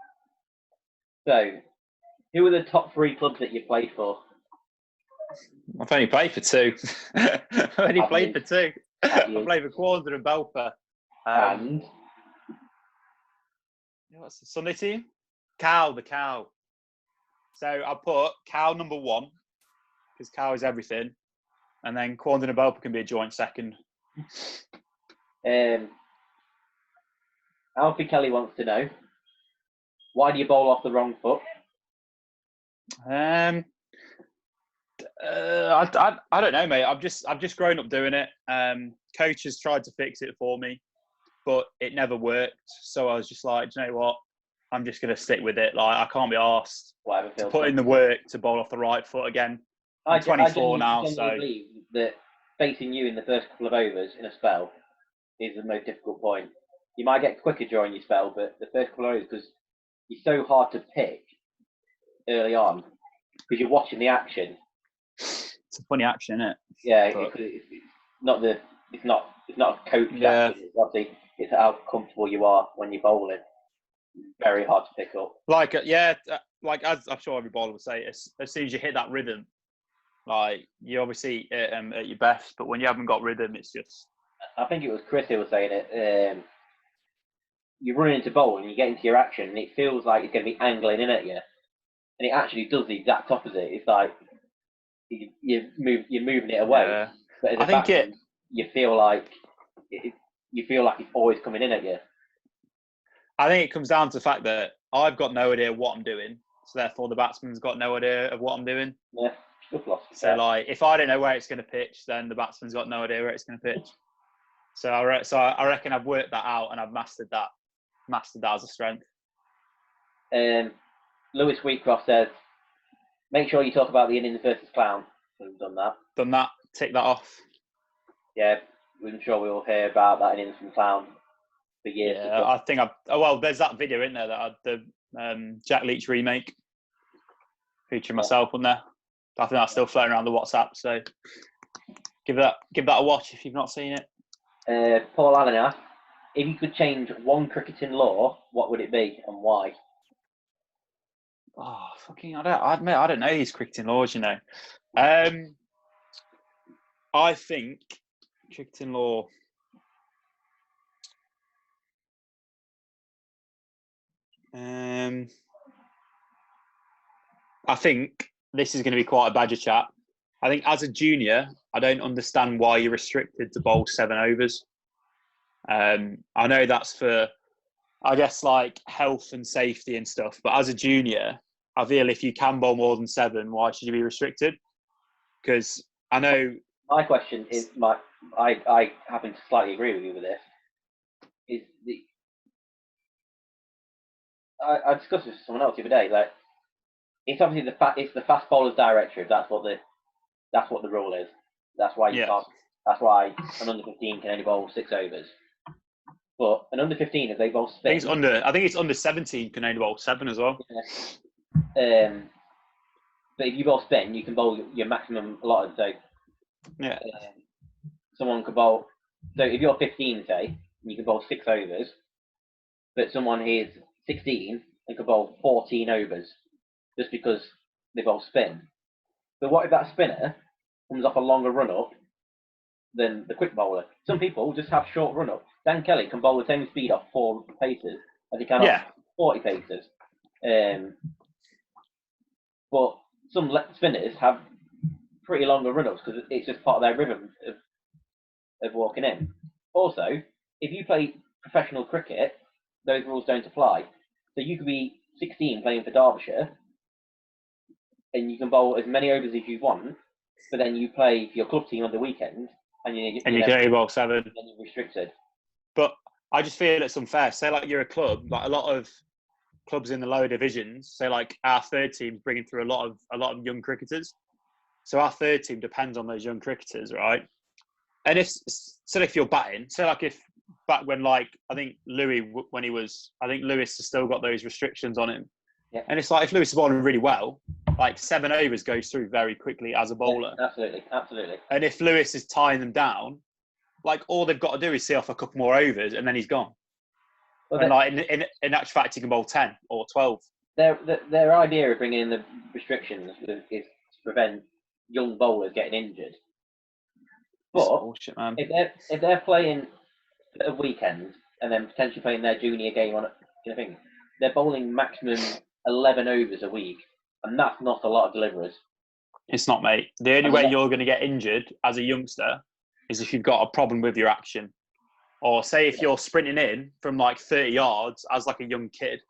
So, who are the top 3 clubs that you played for? I've only played for 2. I've only played for 2. I played for Quandra and Belper. And? What's the Sunday team? The Cow. So I put Cow number 1, because Cow is everything. And then Quandra and Belper can be a joint second. Alfie Kelly wants to know, why do you bowl off the wrong foot? I don't know, mate. I've just grown up doing it. Coach has tried to fix it for me, but it never worked. So I was just like, do you know what? I'm just going to stick with it. Like, I can't be arsed to put in the work to bowl off the right foot again. I'm 24 now, so I believe that facing you in the first couple of overs in a spell is the most difficult point. You might get quicker during your spell, but the first couple of overs, because you're so hard to pick early on, because you're watching the action. It's a funny action, isn't it? Yeah, it's not a coach action. It's how comfortable you are when you're bowling. Very hard to pick up. Like as I'm sure every bowler would say, as soon as you hit that rhythm, like you obviously at your best, but when you haven't got rhythm, it's just. I think it was Chris who was saying it. You run into bowl and you get into your action, and it feels like it's going to be angling in at you, and it actually does the exact opposite. It's like you're moving it away, Yeah. but as a batsman, you feel like it's always coming in at you. I think it comes down to the fact that I've got no idea what I'm doing, so therefore the batsman's got no idea of what I'm doing. Yeah, good philosophy. So like, if I don't know where it's going to pitch, then the batsman's got no idea where it's going to pitch. So I reckon I've worked that out and I've mastered that as a strength. Lewis Wheatcroft says, make sure you talk about the innings versus Clown. We've done that. Tick that off. Yeah, I'm sure we'll hear about that innings from Clown for years. Yeah, I think there's that video in there that I had the Jack Leach remake featuring myself on there. I think that's still floating around the WhatsApp, so give that a watch if you've not seen it. Paul Allen asked, if you could change one cricketing law, what would it be and why? Oh, fucking! I don't know these cricketing laws, you know. I think cricketing law. I think this is going to be quite a badger chat. I think as a junior, I don't understand why you're restricted to bowl 7 overs. I know that's for, I guess, like health and safety and stuff. But as a junior, I feel if you can bowl more than 7, why should you be restricted? Because I know. My question is, I happen to slightly agree with you with this. I discussed this with someone else the other day. Like, it's obviously it's the fast bowler's directive. That's what the rule is. That's why you can't. That's why an under 15 can only bowl 6 overs. But an under 15, if they bowl spin, I think it's under 17 can only bowl 7 as well. Yeah. But if you bowl spin, you can bowl your maximum allotted. So yeah, someone could bowl. So if you're 15, say, you can bowl 6 overs, but someone is 16 and could bowl 14 overs just because they bowl spin. But what if that spinner comes off a longer run up than the quick bowler? Some people just have short run up. Dan Kelly can bowl the same speed off 4 paces as he can off 40 paces. But some spinners have pretty longer run ups because it's just part of their rhythm of walking in. Also, if you play professional cricket, those rules don't apply. So you could be 16 playing for Derbyshire, and you can bowl as many overs as you want, but then you play for your club team on the weekend, and you can only bowl 7. Then you're restricted. But I just feel it's unfair. Say like you're a club, like a lot of clubs in the lower divisions. Say like our third team bringing through a lot of young cricketers. So our third team depends on those young cricketers, right? And if you're batting, say like if back when like I think Lewis has still got those restrictions on him. Yeah. And it's like if Lewis is bowling really well, like 7 overs goes through very quickly as a bowler. Yeah, absolutely. And if Lewis is tying them down, like all they've got to do is see off a couple more overs and then he's gone. Well, and like in actual fact, he can bowl 10 or 12. Their idea of bringing in the restrictions is to prevent young bowlers getting injured. But bullshit, man. If they're playing a weekend and then potentially playing their junior game on a thing, they're bowling maximum 11 overs a week, and that's not a lot of deliverers. It's not, mate. The only way you're going to get injured as a youngster is if you've got a problem with your action. Or say if you're sprinting in from like 30 yards as like a young kid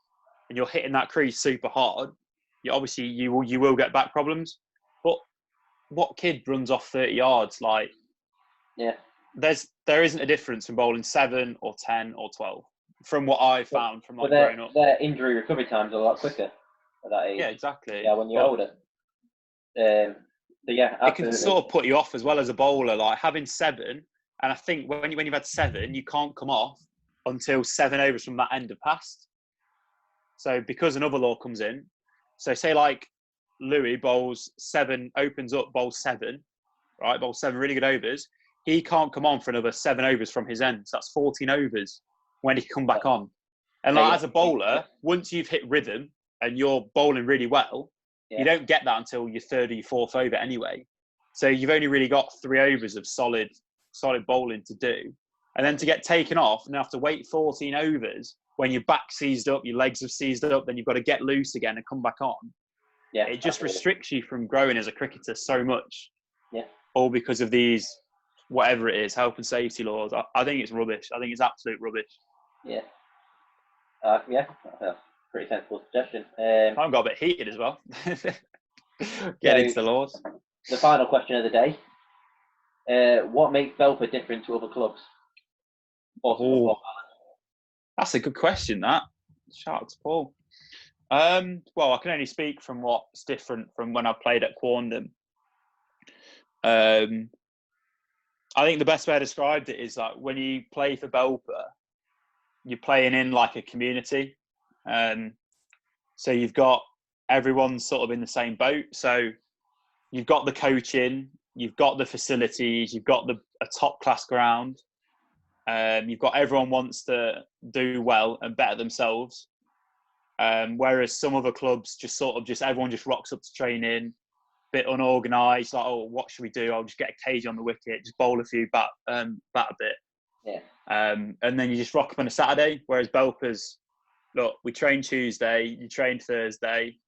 and you're hitting that crease super hard, you will get back problems. But what kid runs off 30 yards? Like, yeah, there isn't a difference from bowling 7 or 10 or 12 from what I found from like growing up. Their injury recovery times are a lot quicker at that age. Yeah, exactly. Yeah, when you're older. So yeah, absolutely. It can sort of put you off as well as a bowler, like having 7. And I think when you've had 7, you can't come off until 7 overs from that end have passed. So because another law comes in, so say like Louis bowls 7, opens up, bowls 7, right? Bowls 7 really good overs. He can't come on for another 7 overs from his end. So that's 14 overs when he can come back on. And like, as a bowler, once you've hit rhythm and you're bowling really well, you don't get that until your 3rd or your 4th over anyway. So you've only really got 3 overs of solid bowling to do. And then to get taken off and have to wait 14 overs when your back's seized up, your legs have seized up, then you've got to get loose again and come back on. Yeah, it just restricts you from growing as a cricketer so much. Yeah. All because of these, whatever it is, health and safety laws. I think it's rubbish. I think it's absolute rubbish. Yeah. Yeah, pretty sensible suggestion. I got a bit heated as well. Get into the laws. The final question of the day. What makes Belper different to other clubs? That's a good question, that. Shout out to Paul. Well, I can only speak from what's different from when I played at Quorndon. I think the best way I described it is like when you play for Belper, you're playing in like a community. So you've got everyone sort of in the same boat. So you've got the coaching, you've got the facilities, you've got a top class ground. You've got everyone wants to do well and better themselves. Whereas some other clubs everyone just rocks up to training, bit unorganised, like, oh, what should we do? I'll just get a cage on the wicket, just bowl a few, bat a bit. Yeah. And then you just rock up on a Saturday. Whereas Belper's, look, we train Tuesday, you train Thursday.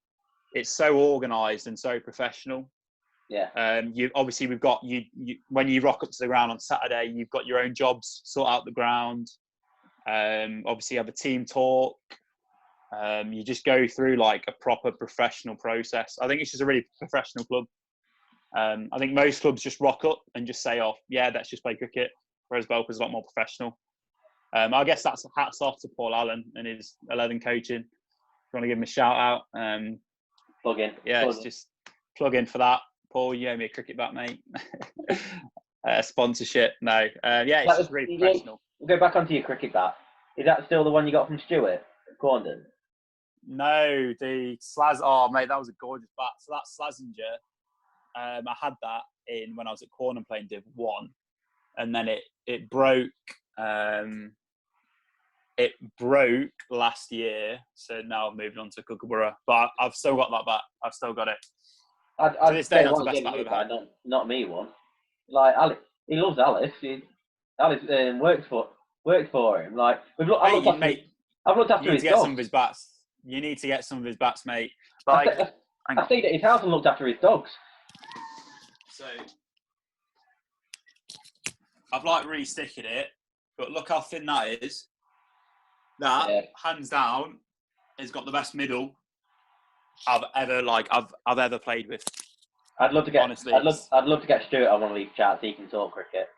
It's so organised and so professional. Yeah. We've got you when you rock up to the ground on Saturday, you've got your own jobs, sort out the ground. Obviously you have a team talk. You just go through like a proper professional process. I think it's just a really professional club. I think most clubs just rock up and just say, oh, yeah, let's just play cricket. Whereas Belper's a lot more professional. I guess that's hats off to Paul Allen and his 11 coaching. If you want to give him a shout out. Plug in. Yeah, it's just plug in for that. Paul, you owe me a cricket bat, mate. Sponsorship, no. Yeah, it's just really professional. We'll go back onto your cricket bat. Is that still the one you got from Stuart at Quorndon? No, the Slaz. Oh, mate, that was a gorgeous bat. So that Slazenger, I had that when I was at Quorndon playing Div 1, and then it broke. It broke last year, so now I've moved on to Kookaburra. But I've still got that bat. I've still got it. To this day, that's the best bat I've had. Not me one. Like Alice, he loves Alice. Alice works for him. Like I've looked after his dogs. Some of his bats. You need to get some of his bats, mate. Like, I stayed at his house and looked after his dogs. So I've like re-sticking it, but look how thin that is. That, hands down, has got the best middle I've ever played with. I'd love to get. Honestly, I'd love to get Stuart on one of these chats so he can talk cricket.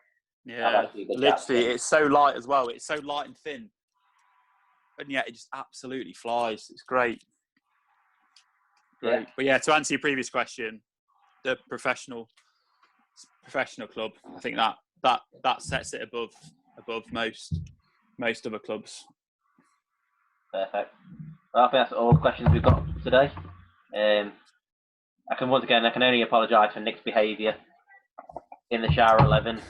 Yeah, literally, it's so light as well. It's so light and thin, and yet it just absolutely flies. It's great. Yeah. But yeah, to answer your previous question, the professional club, I think that sets it above most other clubs. Perfect. Well, I think that's all the questions we've got today. I can only apologise for Nick's behaviour in the shower 11.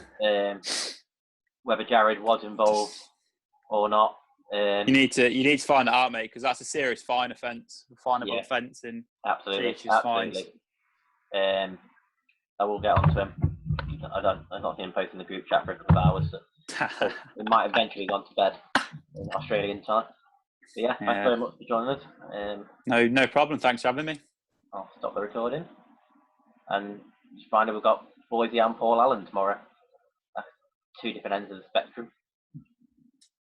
Whether Jared was involved or not. You need to find that out, mate, because that's a serious fine offence, finable offence in absolutely. fines. I will get on to him. I not seen him posting the group chat for a couple of hours, so we might have eventually gone to bed in Australian time. But yeah, thanks very much for joining us. No problem. Thanks for having me. I'll stop the recording, and just find out we've got Boise and Paul Allen tomorrow. That's two different ends of the spectrum.